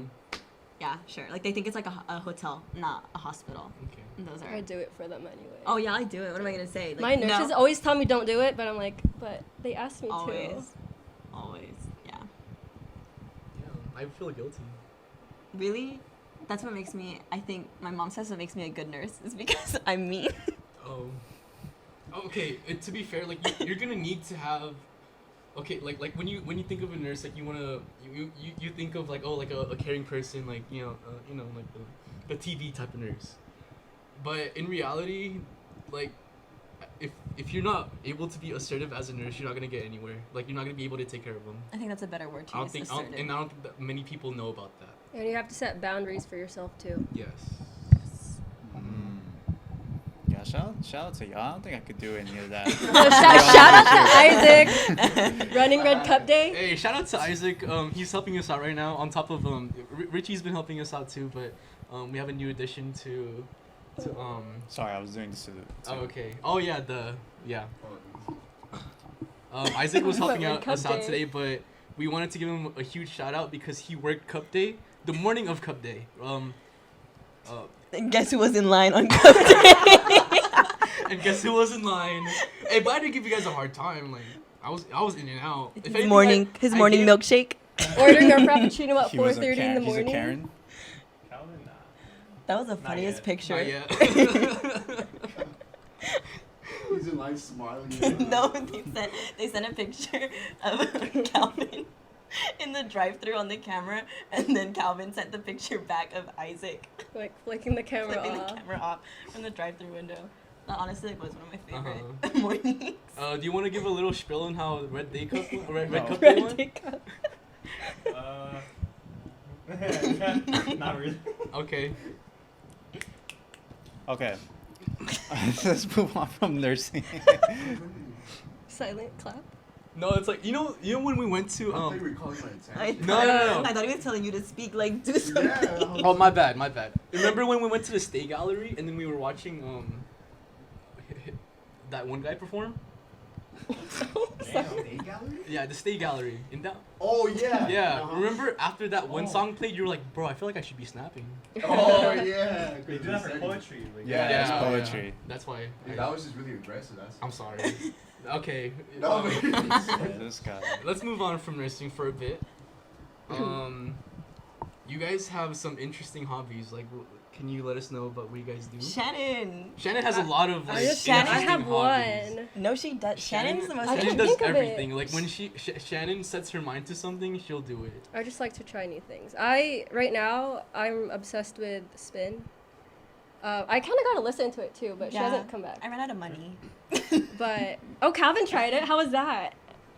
yeah, sure. Like they think it's like a hotel, not a hospital. Okay. And those are. I do it for them anyway. Oh yeah, I do it. What am I gonna say? Like, my nurses no. always tell me don't do it, but I'm like, but they asked me Always. to. Always. Yeah. Yeah, I feel guilty. Really? That's what makes me. I think my mom says what makes me a good nurse is because I'm mean. Oh. Okay. To be fair, like you're gonna need to have. Okay, like when you think of a nurse, like you think of like like a caring person, like like the TV type of nurse. But in reality, like if you're not able to be assertive as a nurse, you're not gonna get anywhere. Like you're not gonna be able to take care of them. I think that's a better word to I use. don't think that many people know about that. And you have to set boundaries for yourself too. Yes. Yeah, shout out to y'all. I don't think I could do any of that. Shout out to Isaac, running Red Cup Day. Hey, shout out to Isaac. He's helping us out right now. On top of Richie's been helping us out too, but we have a new addition to Sorry, I was doing the salute. Oh, okay. Oh yeah, Isaac was helping Red us Cup out Day. today, but we wanted to give him a huge shout out because he worked Cup Day, the morning of Cup Day. And guess who was in line on Cup Day? And guess who was in line? Hey, but I didn't give you guys a hard time. Like I was in and out. If His anything, morning I gave- milkshake. Ordering our frappuccino at He was a 4:30 in the He's a morning. Karen. That was the funniest yet. picture. Not yet. He's in line smiling. No, they sent a picture of Calvin in the drive-thru on the camera, and then Calvin sent the picture back of Isaac Like flicking the camera flipping off. the camera off from the drive-thru window. That honestly was one of my favorite mornings. Do you want to give a little spiel on how Red Cup Day went? Red Day Cup. Not really. Okay. Okay. Let's move on from nursing. Silent clap. No, it's like you know when we went to I thought you were calling my I attention. No. I thought he was telling you to speak, like, do something. Yeah. Oh, my bad. Remember when we went to the Stay Gallery and then we were watching that one guy perform? State gallery? Yeah, the State Gallery in that. Oh yeah. Yeah, Uh-huh. remember after that one song played, you were like, bro, I feel like I should be snapping. Oh yeah. They do that for poetry. Like, Yeah, it's Yeah. poetry. That's why. Dude, that was just really aggressive. That's. I'm sorry. Okay. No, This guy. Let's move on from nursing for a bit. You guys have some interesting hobbies. Like, can you let us know about what you guys do? Shannon. Shannon has a lot of like Shannon, I interesting have hobbies. one. No, she does. Shannon's the most. I Shannon can does think of it. everything. Like when Shannon sets her mind to something, she'll do it. I just like to try new things. Right now I'm obsessed with spin. I kind of got to listen to it too, but she Yeah. hasn't come back. I ran out of money. But Calvin tried it. How was that?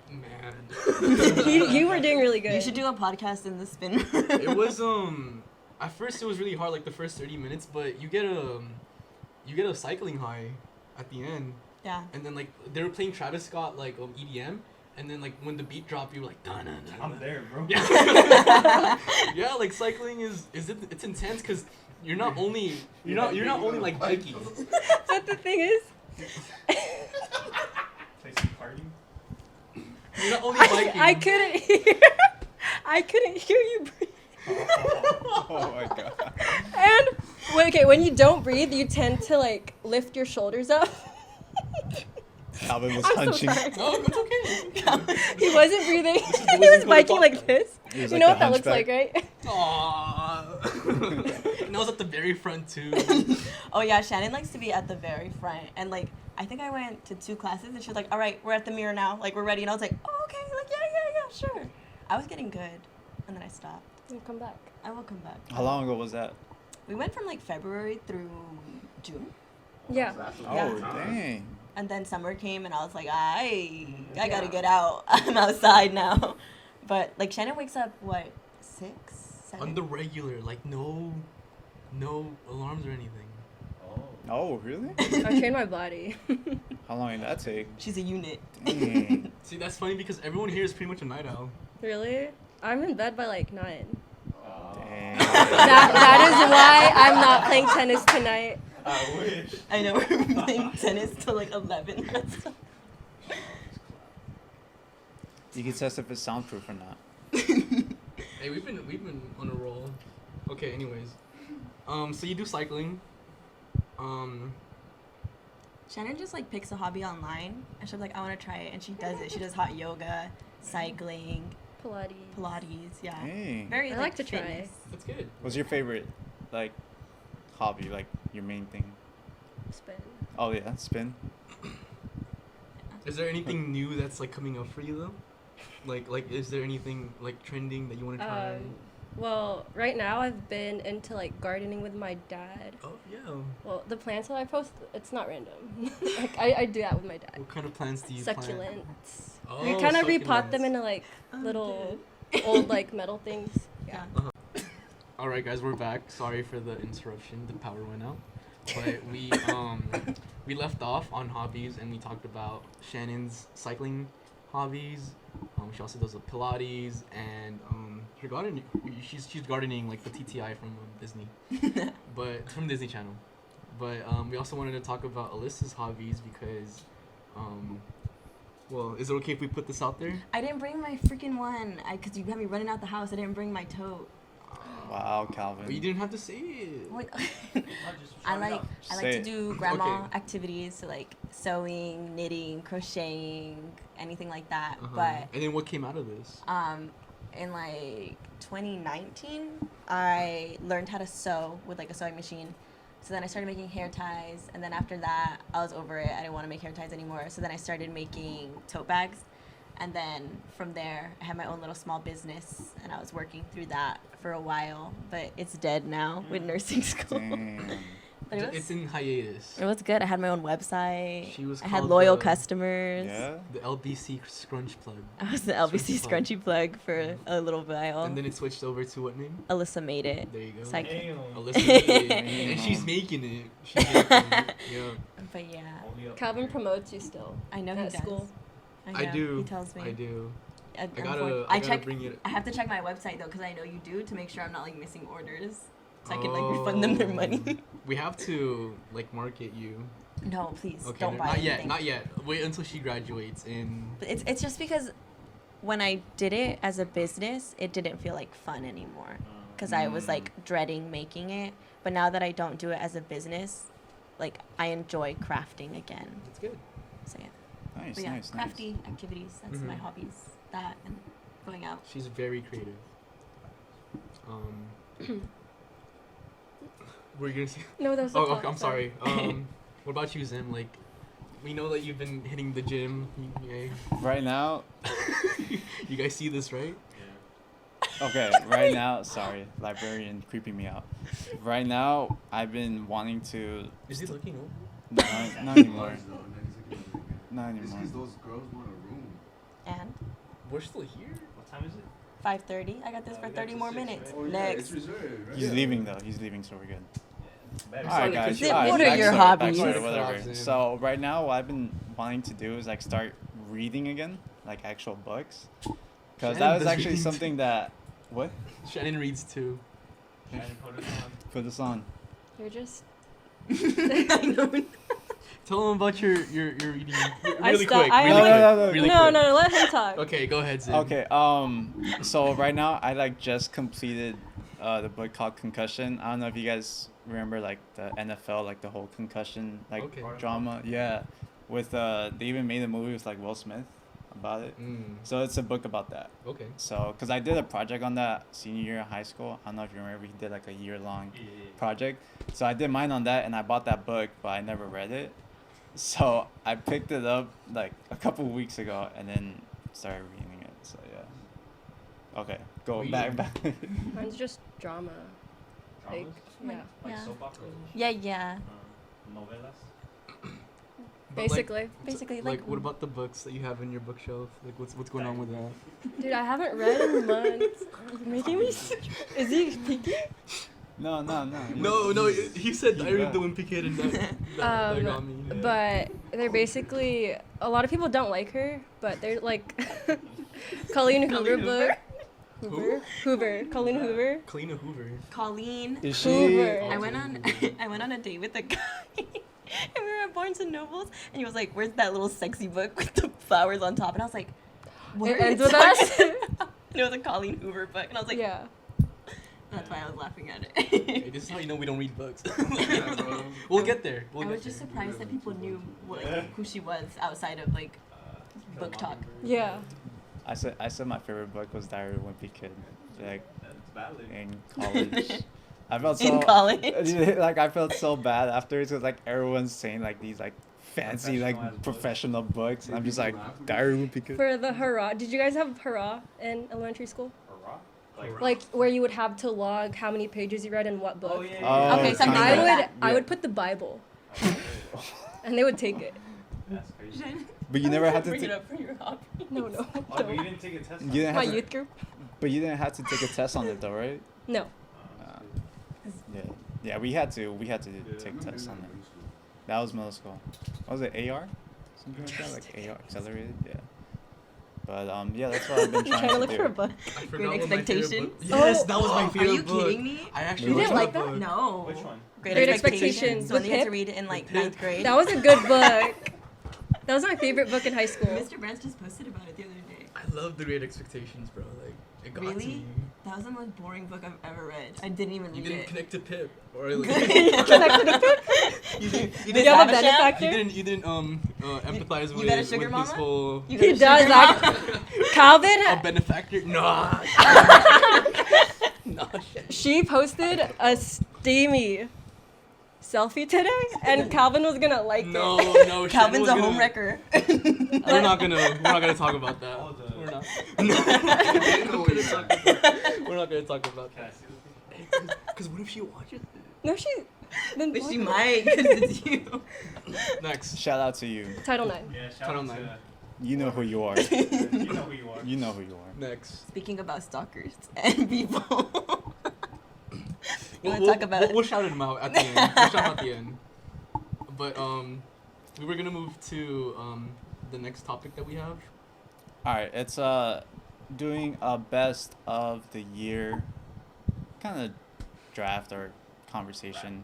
Man. You were doing really good. You should do a podcast in the spin. It was at first it was really hard, like the first 30 minutes, but you get a cycling high at the end. Yeah. And then like they were playing Travis Scott like EDM, and then like when the beat dropped, you were like dun dun dun. I'm there, bro. Yeah. Yeah, like cycling it's intense because you're not only like biking. But the thing is, Play some party. You're not only biking. I couldn't hear you breathe. Oh my god. And when you don't breathe, you tend to like lift your shoulders up. Calvin was I'm so hunching. sorry. No, it's okay. He wasn't breathing. the He Wiz was and Coder biking like Podcast. this. He was You like know the what that looks like, hunchback. right? Aww. And I was at the very front too. Oh yeah, Shannon likes to be at the very front, and like I think I went to 2 classes, and she was like, "All right, we're at the mirror now. Like we're ready." And I was like, "Oh okay, like yeah, sure." I was getting good, and then I stopped. We'll come back. I will come back. How long ago was that? We went from like February through June, Yeah. Oh dang. and then summer came, and I was like, I gotta get out. I'm outside now. But like Shannon wakes up what 6, 7? On the regular, like no alarms or anything. Oh really? I trained my body. How long did that take? She's a unit. Dang. See, that's funny because everyone here is pretty much a night owl. Really? I'm in bed by like 9. Dang. That is why I'm not playing tennis tonight. I wish. I know we're playing tennis till like 11. You can test if it's soundproof or not. Hey, we've been on a roll. Okay, anyways. So you do cycling. Shannon just like picks a hobby online, and she's like, I want to try it, and she does it. She does hot yoga, cycling, Pilates. Yeah. Dang. Very. I like to try. fitness. That's good. What's your favorite, like, hobby? Like your main thing? Spin. Oh yeah, spin. Is there anything new that's like coming up for you though? Like is there anything like trending that you want to try? Well, right now I've been into like gardening with my dad. Oh yeah. Well, the plants that I post, it's not random. Like I do that with my dad. What kind of plants do you plant? Succulents. Oh, We kind of repot them succulents. into like Oh, little old like metal things. Yeah. All right, guys, we're back. Sorry for the interruption. The power went out. But we left off on hobbies and we talked about Shannon's cycling hobbies. She also does the Pilates and her gardening. She's gardening like the TTI from Disney, but from Disney Channel. But we also wanted to talk about Alyssa's hobbies because, well, is it okay if we put this out there? I didn't bring my freaking one. Cause you had me running out the house. I didn't bring my tote. Wow, Calvin. But you didn't have to say it. Wait. Just I shout it like out. I like Say to it. do grandma Okay. activities, so like sewing, knitting, crocheting, anything like that. Uh-huh. And then what came out of this? But in like 2019, I learned how to sew with like a sewing machine. So then I started making hair ties, and then after that, I was over it. I didn't want to make hair ties anymore. So then I started making tote bags, and then from there, I had my own little small business, and I was working through that for a while. But it's dead now with nursing school. Damn. But it It's was, in hiatus. it was good. I had my own website. She was I had called loyal the- customers. Yeah. The LBC scrunch plug. I was the LBC Scrunchy scrunchy plug for a little while. And then it switched over to what name? Alyssa made it. There you go. Psych. Damn. Alyssa did it. And she's making it. She's making it. Yeah. But yeah, Only up Calvin here. promotes you still. I know he At does. school. I know, do. He tells me. I do. I I gotta check. bring it. I have to check my website though, because I know you do, to make sure I'm not like missing orders. so I can like refund them their money. We have to like market you. No, please Okay, don't buy not anything. yet, not yet. Wait until she graduates in. But it's just because when I did it as a business, it didn't feel like fun anymore because I was like dreading making it. But now that I don't do it as a business, like I enjoy crafting again. That's good. So yeah. Nice, But yeah, nice, crafty activities. That's my Mhm. hobbies. That and going out. She's very creative. Were you gonna say? No, that was Oh, the okay, I'm sorry. What about you, Zim? Like, we know that you've been hitting the gym. Yay. Right now, You guys see this, right? okay, right now, sorry, librarian creeping me out. Right now, I've been wanting to. Is he looking over? Not anymore. Not It's anymore. because those girls want a room. And We're still here. What time is it? 5:30. I got this for we got 30 to more 6, minutes. right? Oh, yeah, Next. it's reserved, right? He's leaving though. He's leaving, so we're good. Better. All right, guys. Zip, all right, what are your backstory, hobbies? backstory, whatever. Collapse in. So right now, what I've been wanting to do is like start reading again, like actual books, because Shannon that was does actually reading too. something that. What? Shannon reads too. Shining Coder on. Put this on. You're just. I know. Tell him about your reading. I Really stopped- quick. I Really only- quick. No, Really no, quick. no, let him talk. Okay, go ahead, Zim. Okay. So right now, I like just completed the book called Concussion. I don't know if you guys remember like the NFL, like the whole concussion like Okay. drama. Yeah. With they even made a movie with like Will Smith about it. So it's a book about that. Okay. So, because I did a project on that senior year of high school. I don't know if you remember, we did like a year-long Yeah. project. So I did mine on that, and I bought that book, but I never read it. So I picked it up like a couple weeks ago, and then started reading it. So yeah. Okay, go Reading. back. Mine's just drama. Like, Dramas? yeah. Like Yeah. soap operas? Yeah. Novelas? But, like, Basically. Basically, like, like what about the books that you have in your bookshelf? Like, what's going on with that? Dude, I haven't read in months. You're making me sick. Is he picky? No. No, he said Diary of the Wimpy Kid, and that got me. But they're basically, a lot of people don't like her, but they're like Colleen Hoover book. Hoover. Colleen Hoover. Kalina Hoover. Colleen. Is she? Hoover. I went on a date with a guy. And we were at Barnes and Nobles, and he was like, "Where's that little sexy book with the flowers on top?" And I was like, "What It are you ends with talking us? about?" And it was a Colleen Hoover book, and I was like, Yeah. "That's why I was laughing at Hey, it." this is how you know we don't read books. Yeah, bro. We'll get there. I was just surprised that people knew who she was outside of like book talk. Yeah. I said my favorite book was Diary of a Wimpy Kid, like That's valid. in college. I felt so In college. like I felt so bad afterwards because like everyone's saying like these like fancy like Professional-ass books. professional books, and I'm just like People laugh. Diary of a Wimpy Kid. For the hurrah, did you guys have hurrah in elementary school? Hurrah? Like where you would have to log how many pages you read in what book? Oh, yeah. Oh, Okay, something I like would that. I Yeah. would put the Bible, and they would take it. That's crazy. But you never had to. bring it ta- up for your hobby. No, Oh, but you don't. didn't take a test? You didn't My have to, youth group? but you didn't have to take a test on it though, right? No. Yeah, we had to take tests on it. That was middle school. What was it, AR? Something like that, like AR accelerated. Yeah. But yeah, that's what I've been I'm trying trying to to look do. for a book. I Great forgot what my favorite Expectations? book. Yes, Oh. that was my Are favorite you book. kidding me? I actually You liked didn't like that that? book. No. Which one? Great, Great Expectations. Expectations The one with that you had to Pip? read in like With Pip. 9th grade. That was a good book. That was my favorite book in high school. Mr. Branch just posted about it the other day. I love the Great Expectations, bro. Like, it got to Really? me. That was the most boring book I've ever read. I didn't even You read didn't it. connect to Pip, or like, Connected to Pip? you didn't, you Did you didn't, have a Savage benefactor? you didn't empathize you with, got a with sugar his mama? whole You He got a does. sugar Like, mama? Calvin, a benefactor. Nah. Nah. she posted a steamy selfie today, and Calvin was gonna like No, it. no. Calvin's a Shannon was home gonna- wrecker. We're not gonna talk about that. Oh, the- We're not. No, We're not gonna talk about Can I that. see the picture? Because what if she watches it? No, she. Then But she block might, because it's you. Next. Shout out to you. it. Title IX. Yeah, shout Title out nine. to... You know who you are. You know who you are. You know who you are. Next. Speaking about stalkers and people. You want to We'll- talk about we'll shout him out at the end. We'll shout him out at the end. But we were gonna move to the next topic that we have. All right, it's doing a best of the year, kind of draft or conversation.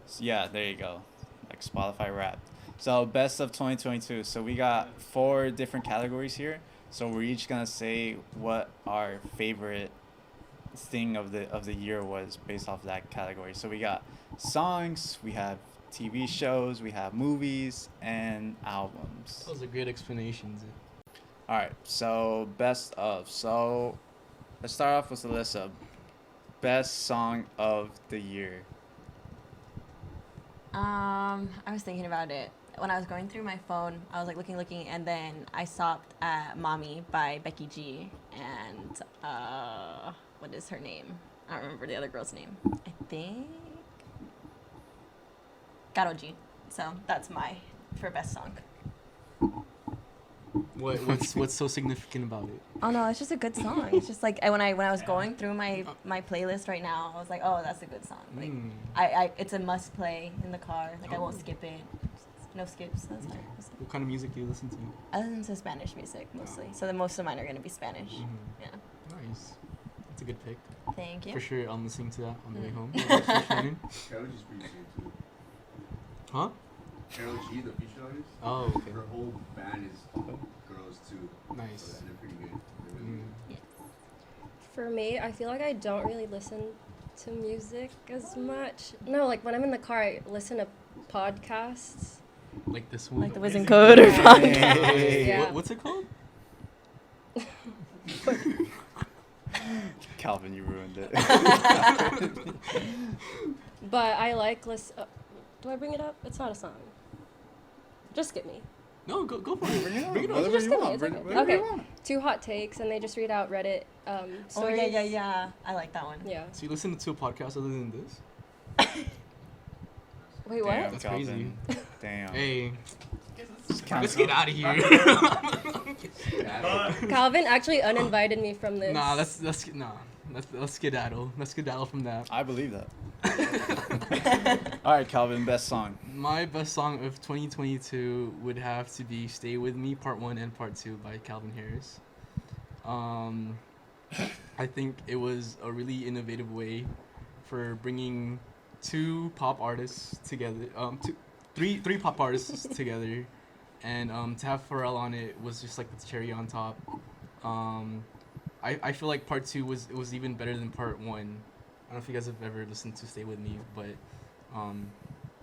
So yeah, there you go. Like Spotify Wrapped. So best of 2022. So we got 4 different categories here. So we're each gonna say what our favorite thing of the year was based off of that category. So we got songs, we have TV shows, we have movies, and albums. Those are great explanations. All right, so best of. So let's start off with Alyssa. Best song of the year. I was thinking about it. When I was going through my phone, I was like looking, and then I stopped at Mommy by Becky G. And what is her name? I don't remember the other girl's name. I think Garo G. So that's for best song. What's so significant about it? Oh no, it's just a good song. It's just like when I was going through my playlist right now, I was like, oh, that's a good song. Like I it's a must play in the car. Like I won't skip it. No skips. That's fine. What kind of music do you listen to? I listen to Spanish music mostly, so the most of mine are gonna be Spanish. Yeah. Nice. That's a good pick. Thank you. For sure, I'm listening to that on the way home. Carol G's pretty sick too. Huh? Carol G, the feature artist. Oh, okay. Her whole band is girls too. Nice. So they're pretty good. They're really good. For me, I feel like I don't really listen to music as much. No, like when I'm in the car, I listen to podcasts. Like this one. Like the Wiz and Coder Podcast. Hey. Yeah. What's it called? Calvin, you ruined it. But I like listen. Do I bring it up? It's not a song. Just skip me. No, go for it. Bring it Bring it on. on. Whatever Just you skip me. want, It's bring okay. it- whatever you Okay. want. 2 hot takes, and they just read out Reddit Oh stories. yeah. I like that one. Yeah. So you listen to a podcast other than this? Wait, what? Damn, That's Calvin. Damn. Hey, Just let's cancel. get out of here. Calvin actually uninvited me from this. Nah, let's skedaddle. Let's skedaddle from that. I believe that. All right, Calvin, best song. My best song of 2022 would have to be "Stay With Me" Part 1 and Part 2 by Calvin Harris. I think it was a really innovative way for bringing 2 pop artists together. Three pop artists together, and to have Pharrell on it was just like the cherry on top. I feel like Part 2 was even better than Part 1. I don't know if you guys have ever listened to "Stay With Me," but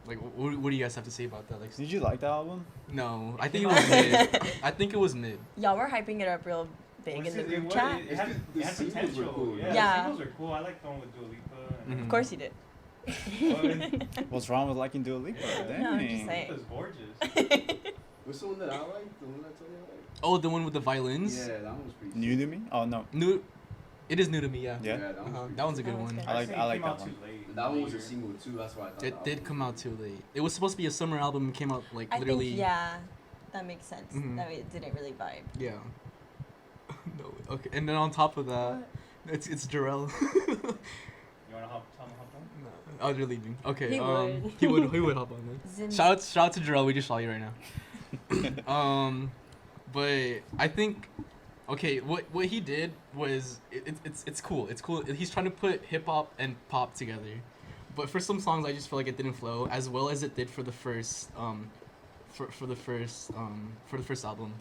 like what do you guys have to say about that? Like, Did you like that album? no, I think it was mid. I think it was mid. Y'all were hyping it up real big in the group chat. It had The singles were potential. cool. Yeah, Yeah. the singles were cool. I like the one with Dua Lipa. Mhm. Of course you did. What's wrong with liking Dua Lipa? Dang. No, I'm just saying. It was gorgeous. What's the one that I like? The one that I told you I like? Oh, the one with the violins. Yeah, that one was pretty New to me? Oh no. New. It is new to me. Yeah. Yeah? that one was pretty That one's a sick. good That one's one. good. I like think I it like came out that one. too late. That one was a Later. single too. That's why I thought It that did album come was out too late. It was supposed to be a summer album. It came out like I literally. think that makes sense. Mhm. That it didn't really vibe. Yeah. No. Okay. And then on top of that, it's Jarrell. You wanna tell him hop on? No. Oh, you're leaving. Okay. He would. He would hop on there. Zim- Shout out to Jarrell. We just saw you right now. But I think, okay, what he did was it's cool. It's cool. He's trying to put hip hop and pop together, but for some songs I just feel like it didn't flow as well as it did for the first for the first album.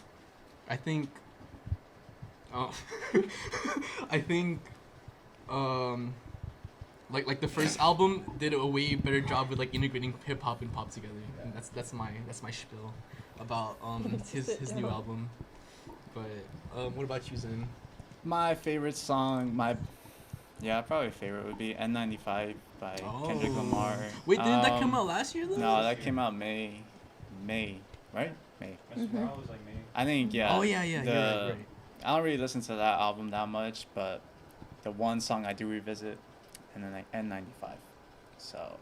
I think. I think. Like the first album did a way better job with like integrating hip hop and pop together. And that's my spiel about his new album. But what about you, Zen? My favorite song, probably favorite would be N95 by Kendrick Oh. Lamar. Wait, didn't that come Um, out last year though? No, that came out May, right? May. That's where I was like, maybe. I think yeah. Oh yeah, you're right. I don't really listen to that album that much, but the one song I do revisit, and then like N95. So.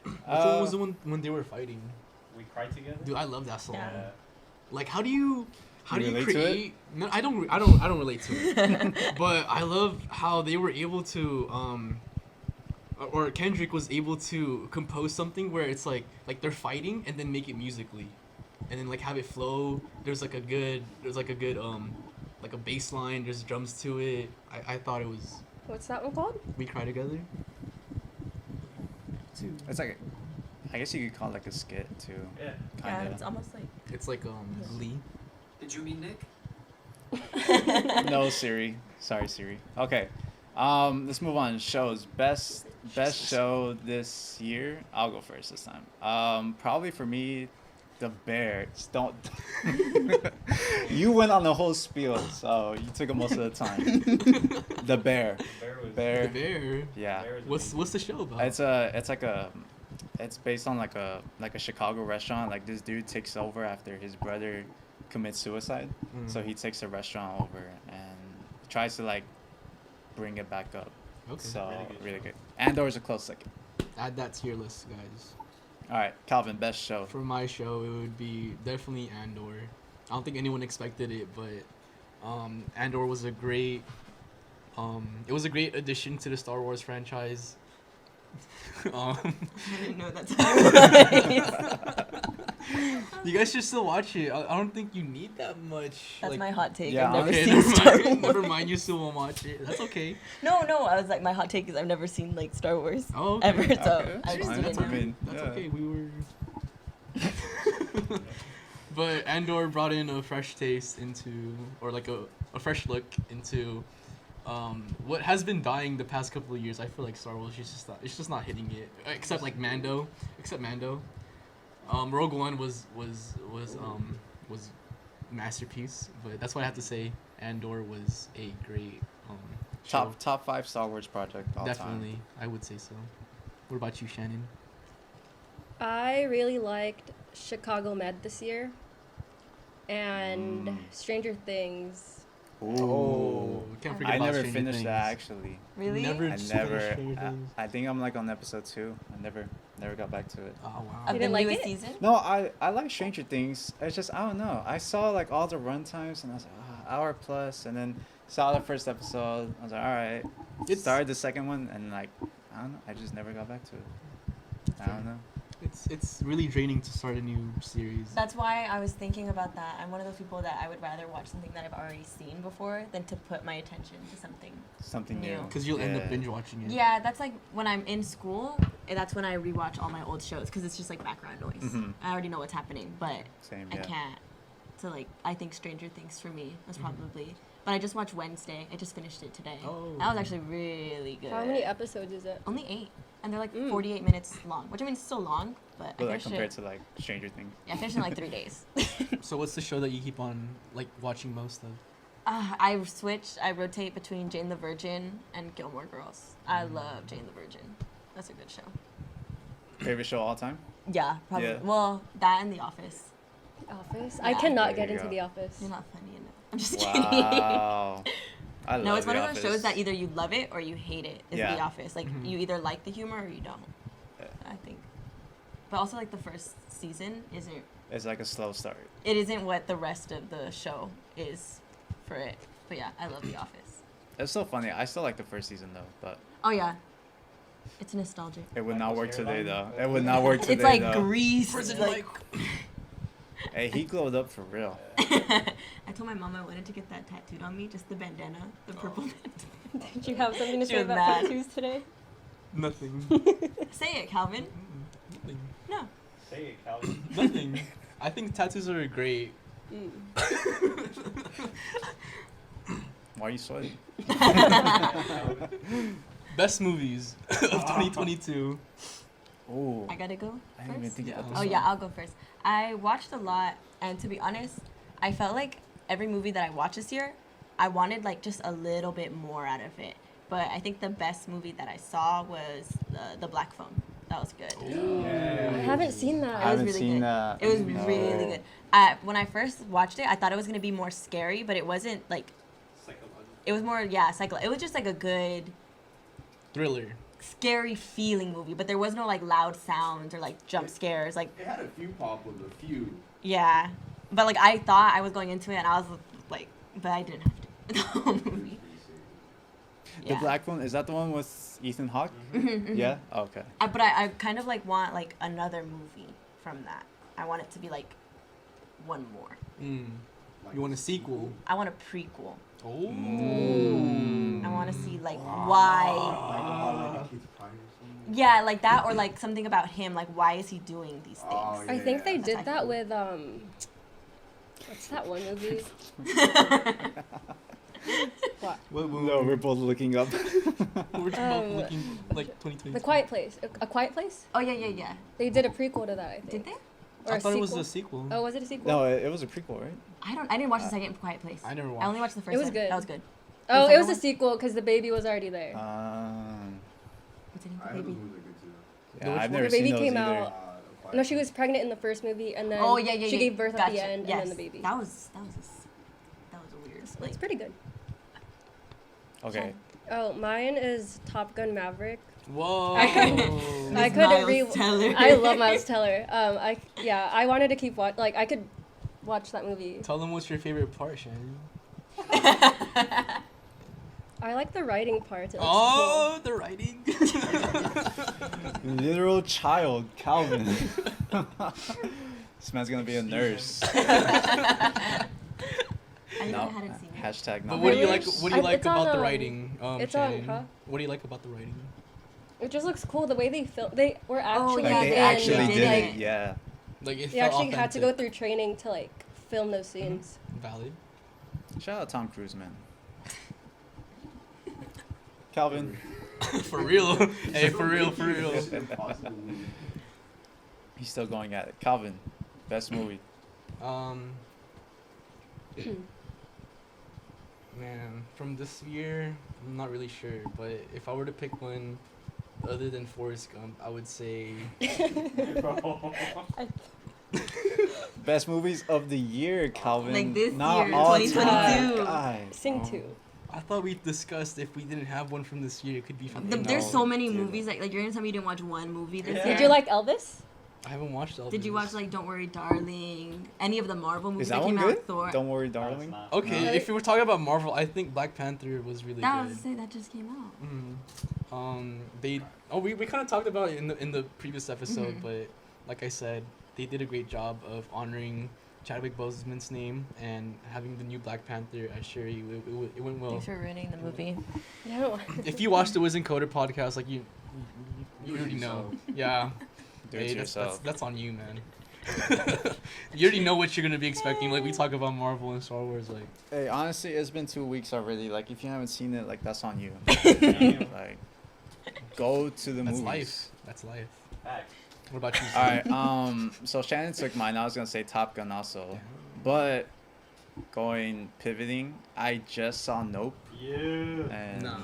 Which one was the one when they were fighting? We cried together. Dude, I love that song. Yeah. Like, how do you relate to it? create? No, I don't relate to it. But I love how they were able to or Kendrick was able to compose something where it's like they're fighting and then make it musically, and then like have it flow. There's like a good like a bass line. There's drums to it. I thought it was What's that one called? We Cry Together. too. It's like, I guess you could call it like a skit too. Yeah. Yeah, Kind it's almost like. It's like Glee. Did you meet Nick? No, Siri. Sorry, Siri. Okay. Let's move on. Shows. Best show this year. I'll go first this time. Probably for me, The Bear. Just don't. You went on the whole spiel, so you took it most of the time. The Bear. The Bear. The Bear. Yeah. Bear was What's the show about? It's based on like a Chicago restaurant. Like this dude takes over after his brother commits suicide, so he takes the restaurant over and tries to like bring it back up. Okay. So Really really good good. Andor's a close second. Add that to your list, guys. All right, Calvin, best show. For my show, it would be definitely Andor. I don't think anyone expected it, but Andor was a great. It was a great addition to the Star Wars franchise. I didn't know that's how it was. You guys should still watch it. I don't think you need that much. That's like, my hot take. Yeah, I've never Okay, seen never Star mind. Wars. Never mind. You still won't watch it. That's okay. No, I was like, my hot take is I've never seen like Star Wars Oh, okay. ever, so Okay, I just fine, didn't that's know. okay. That's Yeah. okay. We were. But Andor brought in a fresh taste into, or like a fresh look into, what has been dying the past couple of years. I feel like Star Wars is just not hitting it. Except like Mando. Rogue One was masterpiece, but that's what I have to say. Andor was a great show. Top 5 Star Wars project all Definitely, time. I would say so. What about you, Shannon? I really liked Chicago Med this year, and Stranger Things. Ooh. Can't forget I about never Stranger finished Things. that actually. Really? Never I finished never. Stranger Things. I think I'm like on episode 2. I never got back to it. Oh wow. Of You the didn't like newest it? season? No, I like Stranger Things. It's just I don't know. I saw like all the run times and I was like hour plus, and then saw the first episode. I was like, all right. Started the second one and like I don't know. I just never got back to it. I don't know. It's really draining to start a new series. That's why I was thinking about that. I'm one of those people that I would rather watch something that I've already seen before than to put my attention to something. Something new. New. Because you'll end up Yeah. binge watching it. Yeah, that's like when I'm in school, that's when I rewatch all my old shows because it's just like background noise. Mhm. I already know what's happening, but Same. I Yeah. can't. So like, I think Stranger Things for me was Mhm. probably. But I just watched Wednesday. I just finished it today. Oh. That was actually really good. How many episodes is it? Only 8, and they're like Mm. 48 minutes long, which I mean it's still long, but But I like finished compared it. to like Stranger Things. Yeah, I finished it in like 3 days. So what's the show that you keep on like watching most of? I switch. I rotate between Jane the Virgin and Gilmore Girls. I love Jane the Virgin. That's a good show. Favorite show all time? Yeah, probably. Yeah. Well, that and The Office. The Office. Yeah. I cannot There get you into go. The Office. You're not funny enough. I'm just kidding. Wow. I love No, it's one The of those Office. shows that either you love it or you hate it. Is Yeah. The Office. Like Mhm. you either like the humor or you don't. Yeah. I think. But also like the first season isn't. It's like a slow start. It isn't what the rest of the show is for it. But yeah, I love The Office. It's so funny. I still like the first season though, but Oh yeah. It's nostalgic. it would not Michael's work today hairline? though. It would not work today It's like though. grease. Prison Like, Hey, he glowed up for real. I told my mom I wanted to get that tattooed on me, just the bandana, the purple bandana. Did you have something to She say was about mad. tattoos today? Nothing. Say it, Calvin. Nothing. No. Say it, Calvin. Nothing. I think tattoos are great. Why are you sweating? Best movies of 2022. Oh, I gotta go I didn't even first? think Yeah. about this. Oh yeah, I'll go first. I watched a lot, and to be honest, I felt like every movie that I watched this year, I wanted like just a little bit more out of it. But I think the best movie that I saw was the Black Phone. That was good. I haven't seen I that. was haven't really seen good. that. It was No. really good. When I first watched it, I thought it was gonna be more scary, but it wasn't like. It was more It was just like a good Thriller. scary feeling movie, but there was no like loud sounds or like jump scares. Like It had a few pop with a few. yeah, but like I thought I was going into it and I was like, but I didn't have to. The whole movie. The Black Phone, is that the one with Ethan Hawke? Mhm. Yeah? Oh, okay. But I kind of like want like another movie from that. I want it to be like one more. You want a sequel? I want a prequel. Oh. Mm. I want to see like why. Like all the kids crying or something. Yeah, like that, or like something about him. Like, why is he doing these things? Oh, I think they That's did how I that feel. with what's that one movie? What? No, we're both looking up. We're both looking like 2020. The Quiet Place. A Quiet Place? Oh yeah. They did a prequel to that, I think. Did they? Or I a thought it was sequel. a sequel. Oh, was it a sequel? No, it was a prequel, right? I didn't watch the second Quiet Place. I never watched. I only watched the first It was one. good. That was good. Oh, the it was second a one? sequel because the baby was already there. What's the name I of heard the those baby? movies are good too. Yeah, Which I've one? never The baby seen those came either. out. No, she was pregnant in the first movie, and then Oh yeah. she gave birth at the Gotcha. end, Yes. and then the baby. That was a weird. It's pretty good. Okay. Oh, mine is Top Gun Maverick. Whoa. I Miss couldn't Miles Teller. I love Miles Teller. I wanted to keep like I could watch that movie. Tell them what's your favorite part, Shannon. I like the writing part. It looks Oh, the writing. Literal child, Calvin. This man's gonna be a nurse. I No. hadn't seen it. Hashtag But not what do you Really? like? What do you like It's on, about the writing? it's Shannon? on, huh? What do you like about the writing? It just looks cool the way they film. They were actually Like yeah, they they actually did did it. it, yeah. Like it They felt actually had to go authentic. through training to like film those scenes. Valid. Shout out Tom Cruise, man. Calvin, For real. Hey, for real, for real. It's impossible movie. he's still going at it. Calvin, best movie. Man, from this year, I'm not really sure, but if I were to pick one other than Forrest Gump, I would say Bro. Best movies of the year, Calvin. Like this Not year, all 2022. time. Guys. Sing Oh. 2. I thought we discussed if we didn't have one from this year, it could be from. There's No, so many dude. movies. Like you're gonna tell me you didn't watch one movie this Yeah. year? Did you like Elvis? I haven't watched all. Did you watch like Don't Worry, Darling? Any of the Marvel movies Is that one came good? out? Thor. Don't worry, No, it's darling. not. Okay, No. if you were talking about Marvel, I think Black Panther was really That good. was that just came out. We kind of talked about it in the previous episode, Mhm. but like I said, they did a great job of honoring Chadwick Boseman's name and having the new Black Panther as Shuri. It went well. Thanks for ruining the movie. No. If you watch the Wiz and Coder podcast, like you already know. Yeah. Do it Hey, to yourself. that's on you, man. You already know what you're gonna be expecting. Like we talk about Marvel and Star Wars, like Hey, honestly, it's been 2 weeks already. Like, if you haven't seen it, like, that's on you. Like, go to the that's movies. life. That's life. Facts. What about you? All right. So Shannon took mine. I was gonna say Top Gun also, but pivoting. I just saw Nope, Yeah. and Nah.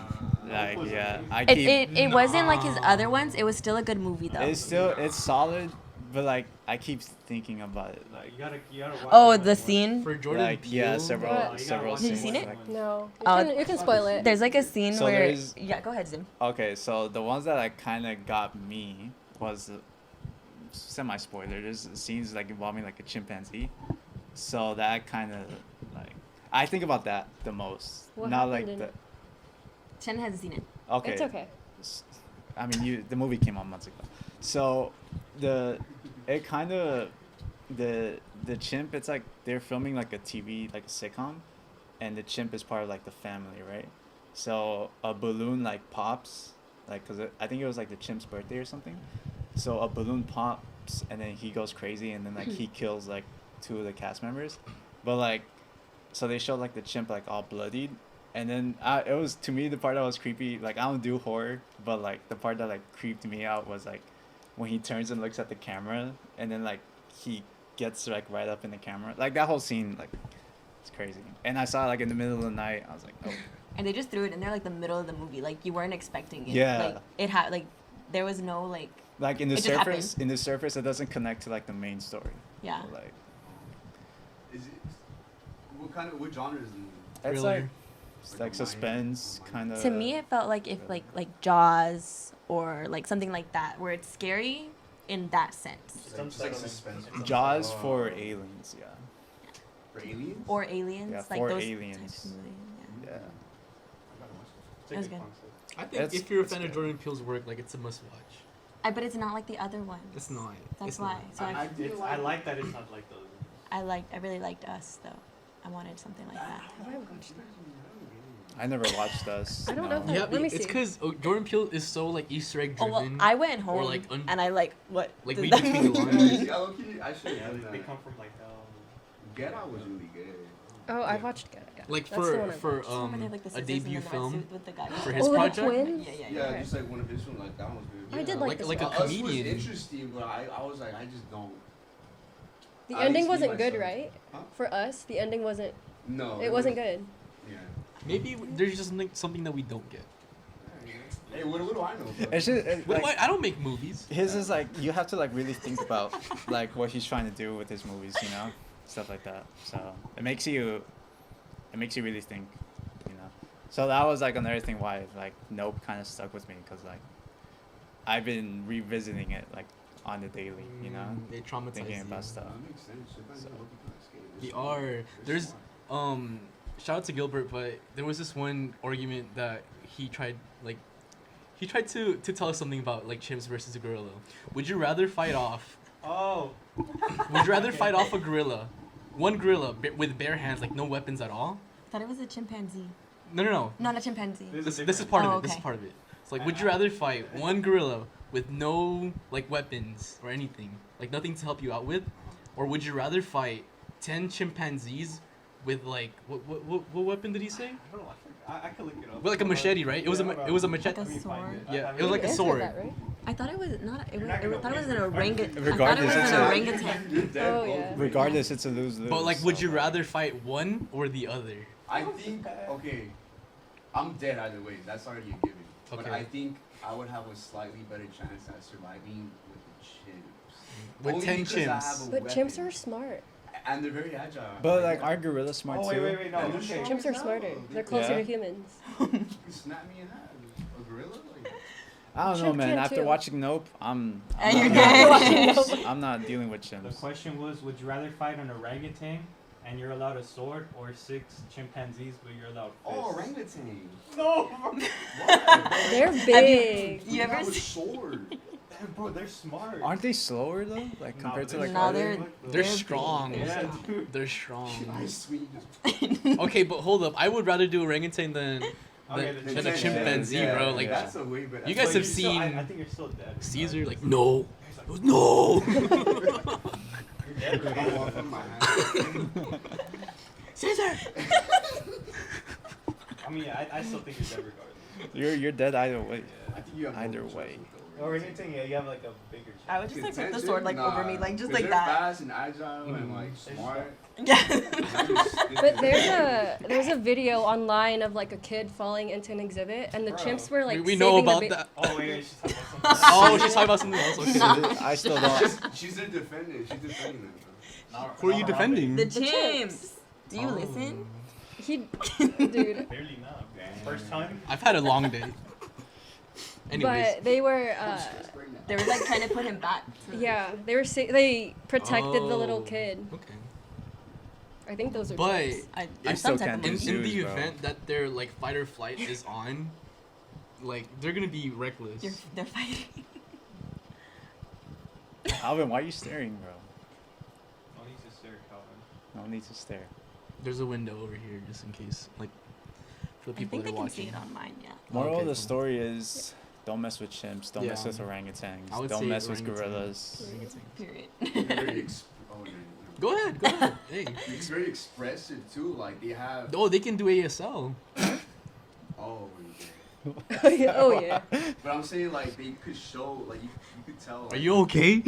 like Nope was yeah, amazing. I It keep. it wasn't like his Nah. other ones. It was still a good movie though. It's solid, but like I keep thinking about it. Like You gotta watch Oh, it the when- scene. For Jordan like yeah, Peele, several What? You gotta several watch Have you scenes. seen it? Like, No. Oh, You can spoil it. There's like a scene So where there's- yeah, go ahead, Zim. okay, so the ones that like kind of got me was semi spoiler. There's scenes like involving like a chimpanzee, so that kind of like I think about that the most. What Not happened like in the it? Shannon hasn't seen it. okay. It's okay. I mean, the movie came out months ago, so it kind of the chimp. It's like they're filming like a TV like a sitcom, and the chimp is part of like the family, right? So a balloon like pops, like I think it was like the chimp's birthday or something. So a balloon pops, and then he goes crazy, and then like he kills like 2 of the cast members, but like, so they showed like the chimp like all bloodied. And then it was, to me, the part that was creepy. Like, I don't do horror, but like the part that like creeped me out was like when he turns and looks at the camera, and then like he gets like right up in the camera. Like that whole scene, like it's crazy. And I saw it like in the middle of the night. I was like, oh. And they just threw it in there like the middle of the movie. Like you weren't expecting it. Yeah. Like it had like there was no like Like in the It just surface, it doesn't connect to like the main story. yeah. Like Is it what genre is it? it's Thriller. like it's like suspense kind of. To me, it felt like if like Jaws or like something like that, where it's scary in that sense, It's like suspense. Jaws Oh. for aliens, yeah. For aliens? or aliens, Yeah, like for those aliens. types of movies. Yeah. Yeah. It's a That was good good. concept. I think It's- if you're a it's fan of good. Jordan Peele's work, like it's a must watch. But it's not like the other ones. It's not. That's It's why. not. So I like that it's not like those. I really liked Us though. I wanted something like that. Have I watched that? I never watched us. I don't know if Yeah, Let me it's see. because Jordan Peele is so like Easter egg Oh driven. well, I went home like, and I like what? like, does read that between the mean? lines. See, I should Yeah, have they done come that. from like Get Out was really good. Oh, I watched Get It. Yeah. Like That's the one I for watched. Remember they have, like, the a scissors in debut the red film suit with the guy for his Oh, the project. twins? Yeah. Yeah, Okay. just like one of his ones, like that one was good. I did like this like a one. Us was comedian. interesting, but I was like, I just don't. The at ending least me, wasn't good, myself. right? Huh? For us, the ending wasn't. No. It wasn't good. Yeah. Maybe there's just something that we don't get. Hey, what do I know? Bro? It's just What do I don't make movies. his is like you have to like really think about like what he's trying to do with his movies, you know, stuff like that. So it makes you really think, you know. So that was like another thing why like Nope kind of stuck with me because like I've been revisiting it like on the daily, you know, They traumatize thinking you. about stuff. That makes sense. Sometimes So- you look kind of scared. They They're smart. are. They're There's smart. shout out to Gilbert, but there was this one argument that he tried to tell us something about like chimps versus a gorilla. Would you rather fight off? Oh. Would you rather fight off a gorilla, one gorilla with bare hands, like no weapons at all? Thought it was a chimpanzee. No. Not a chimpanzee. This is part of Oh, it. This is okay. part of it. It's like, would you rather fight one gorilla with no like weapons or anything, like nothing to help you out with, or would you rather fight 10 chimpanzees with like what weapon did he say? I don't know. I could look it up. With like a machete, right? It was a machete. Like a sword? Yeah, it was like a You answered sword. that, right? I thought it was not. It You're was. not gonna I thought it was win. an orangutan. Regardless, I it's thought a- it was an orangutan. You're dead, Oh, both. yeah. Regardless, it's a lose-lose. But like, would so, you like- rather fight one or the other? I think okay, I'm dead either way. That's already a given. But Okay. I think I would have a slightly better chance at surviving with the chimps. With Only 10 because I chimps. have a But chimps weapon. are smart. And they're very agile. But like, are gorillas smart Oh too? wait, no. Yeah, Okay. they're Chimps are smarter. They're closer Yeah. to humans. You can snap me in half. A gorilla? Like, I don't know, Chimp man. can After too. watching Nope, I'm And you're not- dead. I'm not dealing with The chimps. question was, would you rather fight an orangutan and you're allowed a sword, or 6 chimpanzees but you're allowed fists? oh, orangutan. No, What? They're big. You ever have a see? sword. bro, they're smart. Aren't they slower though? Like compared to like No, other? they're- They're strong. Yeah, dude. They're strong. Nice, sweet. Just Okay, but hold up. I would rather do orangutan than Okay, than the a chimpanzee, yeah, bro. Like, that's a way better. you guys But have you're still- I seen think you're still dead. Caesar. Like, no, no. You're dead, bro. Go off of my hand. Caesar. I mean, I still think you're dead regardless. You're dead either way. I think you have Either more way. chances with Or the anything, yeah, you have like a bigger chance. I would just like put the Contention? sword like over Nah, me, like just 'cause like they're that. fast and agile and like They're smart. Yeah. But there's a video online of like a kid falling into an exhibit, and the Bro. chimps were like. we know saving the about ba- that. Oh wait, she's talking about something. Oh, she's talking about something else. Okay. I still don't. She's their defendant. She's defending them. Who are you defending? The The chimps. chimps. Do you Oh. listen? He, dude. Barely not. First time. I've had a long day. Anyways, But they were. They were like trying to put him back. To Yeah, they were. They protected the little Oh. kid. okay. I think those are. But chimps. You or still some type can't of in, do in the zoos, bro. event that their like fight or flight is on, like they're gonna be reckless. They're fighting. Alvin, why are you staring, bro? No need to stare, Calvin. No need to stare. There's a window over here just in case, like for the I people think that they are can see watching. it on mine. Yeah. Moral Okay, of the cool. story is don't mess with chimps. Don't mess Yeah. with orangutans. I would Don't say mess with orangutan. gorillas. Orangutan. Period. Very Go ahead, go ahead. Hey. It's very expressive too. Like they have. Oh, they can do ASL. Oh. Oh yeah. But I'm saying like they could show like you could tell. Are you okay?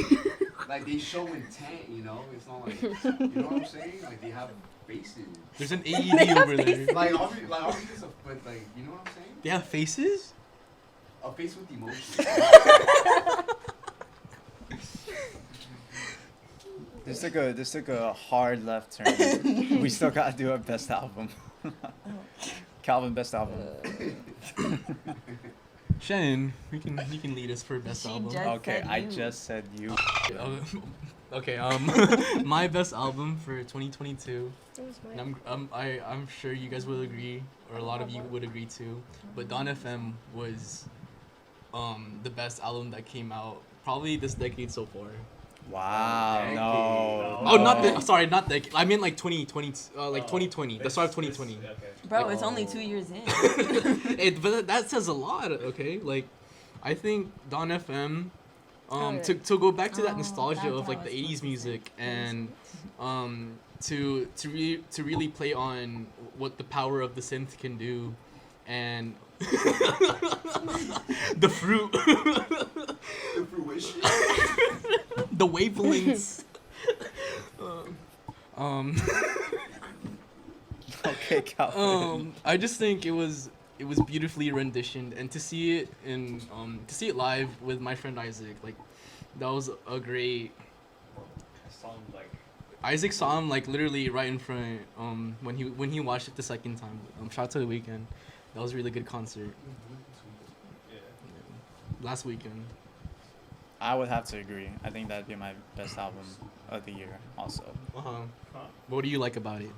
Like they show intent. You know, it's not like you know what I'm saying. Like they have faces. There's an AED over there. Like obviously it's a but like you know what I'm saying. They have faces? A face with emotion. This took a hard left turn. We still gotta do our best album. Calvin, best album. Shannon, you can lead us for best She album. just- Okay, said I you. just said you. Okay, my best album for 2022. That was And I'm sure you guys will agree, or a lot of you would agree too. But Dawn FM was the best album that came out probably this decade so far. Wow, no, Oh, not the. Sorry, not the. I meant like 2020. Like 2020. The start of 2020. Okay. Bro, it's only 2 years in. But that says a lot. Okay, like, I think Don FM. yeah. To go back to that Oh, nostalgia that's of what like I the was 80s supposed to music say. and to really play on what the power of the synth can do and the fruit The fruition. the wavelengths Okay, Calvin. I just think it was beautifully renditioned, and to see it live with my friend Isaac, like that was a great. I saw him like. Isaac saw him like literally right in front when he watched it the second time. Shout out to The Weeknd. That was a really good concert Yeah. last weekend. I would have to agree. I think that'd be my best album of the year. Also, What do you like about it?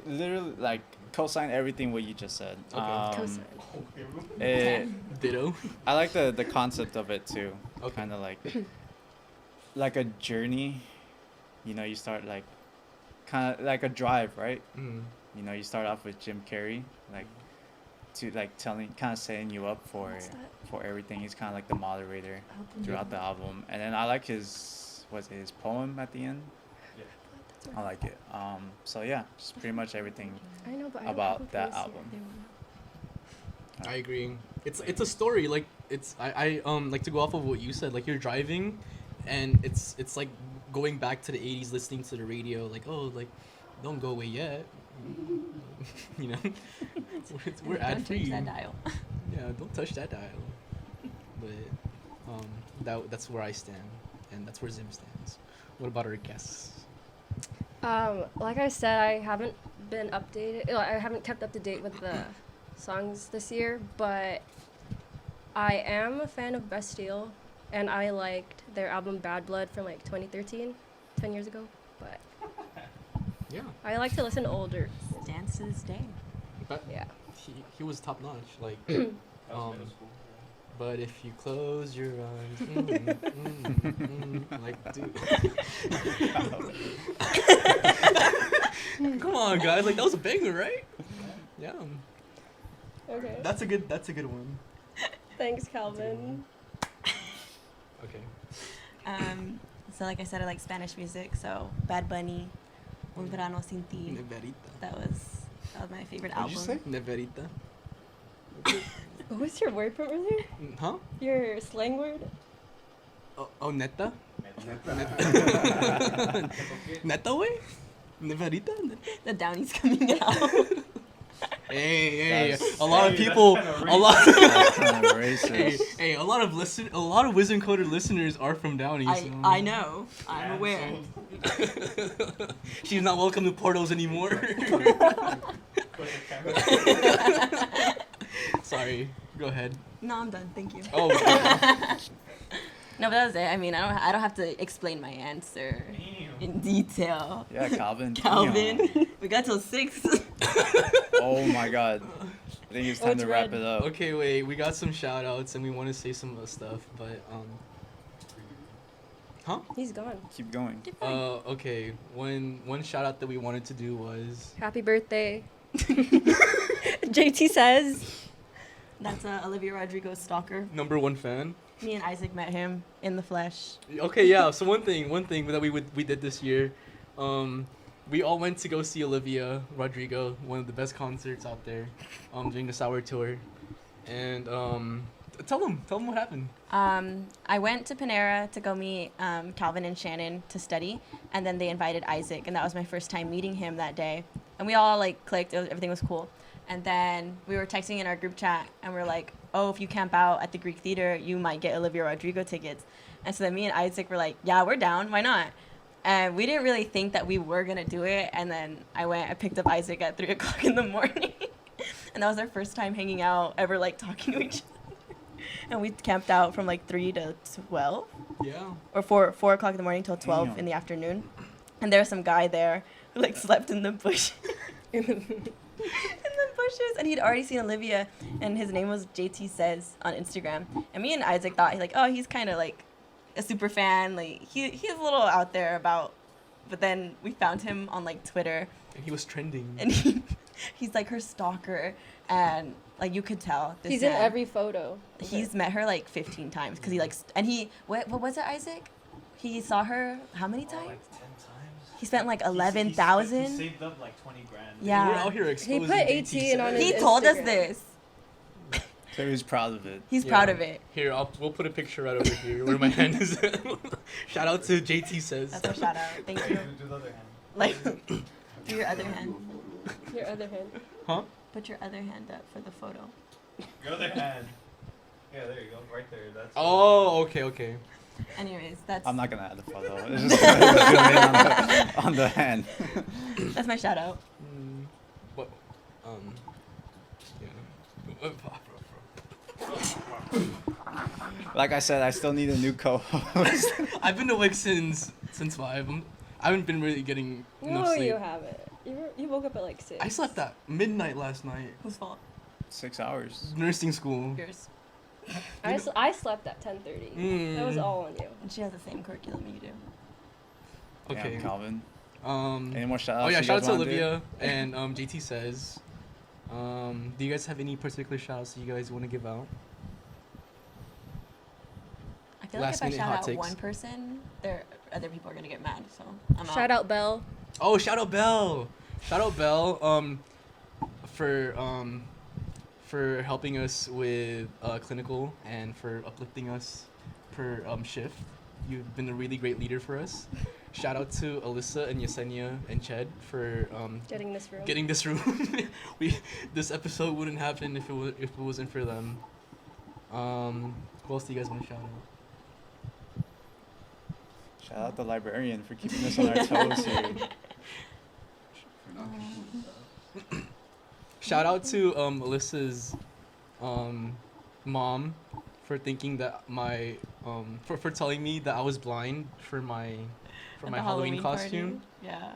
literally like co-sign everything what you just said. Okay. Co-sign. Ditto. I like the concept of it too. Okay. Kind of like a journey. You know, you start like kind of like a drive, right? Mm. You know, you start off with Jim Carrey, like to like kind of setting you up What's that? for everything. He's kind of like the moderator throughout the album, and then I like his poem at the end. That's I like it. So yeah, just pretty much everything. I know, but I don't About have a that place yet. album. They I agree. It's a story. Like I like to go off of what you said. Like you're driving, and it's like going back to the 80s, listening to the radio. Like like don't go away yet. You know, we're Don't ad change free. that dial. Yeah, don't touch that dial. But that's where I stand, and that's where Zim stands. What about our guests? Like I said, I haven't been updated. I haven't kept up to date with the songs this year, but I am a fan of Bastille, and I liked their album Bad Blood from like 2013, 10 years ago. But Yeah, I like to listen to older. Stands to this day. but Yeah. he was top notch. Like, That was middle school. but if you close your eyes, like, dude. Come on, guys! Like that was a banger, right? Yeah, Okay. that's a good one. Thanks, Calvin. Okay. So like I said, I like Spanish music. So Bad Bunny, Un Verano Sin Ti. Neverita. That was my favorite What'd album. you say? Neverita. What was your word from earlier? Huh? Your slang word? Oh, neta? Neta, way? Neverita? The Downey's coming out. Hey, That's- a lot of Hey, people, that's kinda a lot. That's kind of racist. Hey, a lot of Wiz and Coder listeners are from Downey. So. I know. I'm aware. She's not welcome to Portos anymore. Put the camera. Sorry. Go ahead. No, I'm done. Thank you. Oh. No, but that was it. I mean, I don't have to explain my answer in detail. Yeah, Calvin. Calvin, Damn. we got till 6. Oh my God. I think it's time it's to wrap red. it up. Okay, wait. We got some shout outs and we want to say some other stuff, but Huh? He's gone. Keep going. Okay. One shout out that we wanted to do was Happy birthday. JT says. That's Olivia Rodrigo's stalker. #1 fan. Me and Isaac met him in the flesh. Okay, yeah. So one thing that we did this year, we all went to go see Olivia Rodrigo, one of the best concerts out there, during the Sour tour, and tell them what happened. I went to Panera to go meet Calvin and Shannon to study, and then they invited Isaac, and that was my first time meeting him that day. And we all like clicked; everything was cool. And then we were texting in our group chat, and we are like, "Oh, if you camp out at the Greek Theater, you might get Olivia Rodrigo tickets." And so then me and Isaac were like, "Yeah, we're down. Why not?" And we didn't really think that we were gonna do it. And then I picked up Isaac at 3:00 in the morning, and that was our first time hanging out ever, like talking to each other. And we camped out from like 3 to 12, Yeah. or 4:00 in the morning till 12 Damn. in the afternoon. And there was some guy there who like slept in the bush. in the bushes, and he'd already seen Olivia, and his name was JT Says on Instagram. And me and Isaac thought he's kind of like a super fan, like he's a little out there about But then we found him on like Twitter, And he was trending. and he's like her stalker, and like you could tell. This He's in man, every photo. He's met her like 15 times because he likes, and he what was it, Isaac? He saw her how many times? Like 10 times. He spent like He 11,000. saved up like 20 grand. Yeah. We're out here He exposing put JT 18 on says. He his told us Instagram. this. So he's proud of it. He's Yeah. proud of it. Here, we'll put a picture right over here where my hand is. Shout out to JT Says. That's our shout out. Thank you. Do the other hand. Like, do your other hand. Your other hand. Huh? Put your other hand up for the photo. Your other hand. Yeah, there you go. Right there. That's Oh, okay. Anyways, that's I'm not gonna add the photo. It's just gonna zoom in on the hand. that's my shout out. What? Yeah. Like I said, I still need a new co-host. I've been awake since 5. I haven't been really getting enough No, sleep. you haven't. You woke up at like 6. I slept at midnight last night. Whose fault? 6 hours. Nursing school. Yours. I slept at 10:30. That was all on you. And she has the same curriculum you do. Okay. Damn, Calvin. Um. Any more shout outs? Oh yeah, you shout out guys to wanna do? Olivia and JT Says. Do you guys have any particular shout outs that you guys want to give out? I feel Last like if I minute hot shout out takes. one person, other people are gonna get mad. So I'm Shout out Belle. Oh, shout out Belle. Shout out Belle. For helping us with clinical and for uplifting us per shift. You've been a really great leader for us. Shout out to Alyssa and Yesenia and Ched for Getting this room. getting this room. This episode wouldn't happen if it wasn't for them. Who else do you guys want to shout out? Shout out the librarian for keeping us on our toes here. Shout out to Alyssa's mom for thinking that my for telling me that I was blind for my At my the Halloween party. costume. Yeah.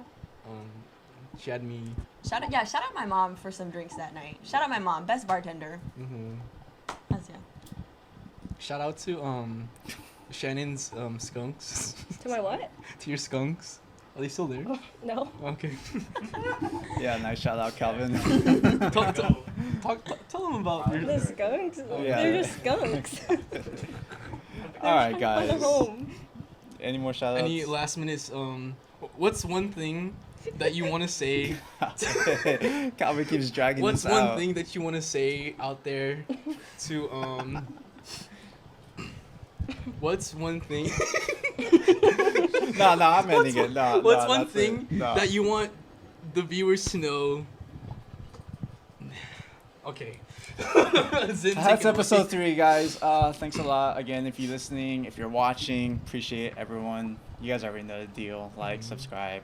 She had me. Shout out my mom for some drinks that night. Shout out my mom, best bartender. That's yeah. Shout out to Shannon's skunks. To my what? To your skunks. Are they still there? No. Okay. Yeah, nice shout out, Calvin. Tell them about your. The skunks? Yeah. They're just skunks. All right, On guys. the home. Any more shout outs? Any last minutes? What's one thing that you want to say? Calvin keeps dragging What's this one out. thing that you want to say out there to What's one thing? No, I'm ending it. No, What's no, one that's thing it. No. that you want the viewers to know? Okay. That's episode 3, guys. Thanks a lot again if you're listening, if you're watching. Appreciate everyone. You guys already know the deal. Like, subscribe,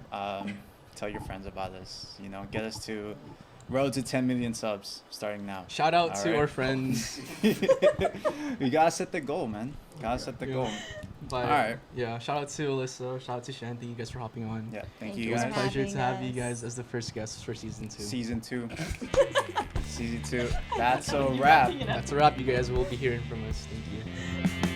tell your friends about us. You know, get us to road to 10 million subs starting now. Shout out All to right. our friends. We gotta set the goal, man. Gotta set the Yeah. goal. But, Alright. Yeah, shout out to Alyssa. Shout out to Shan. Thank you guys for hopping on. Yeah, thank Thank you you It was a for guys. pleasure to have you having guys us. as the first guests for season 2. Season 2. Season 2. That's a wrap. That's a wrap. You guys will be hearing from us. Thank you.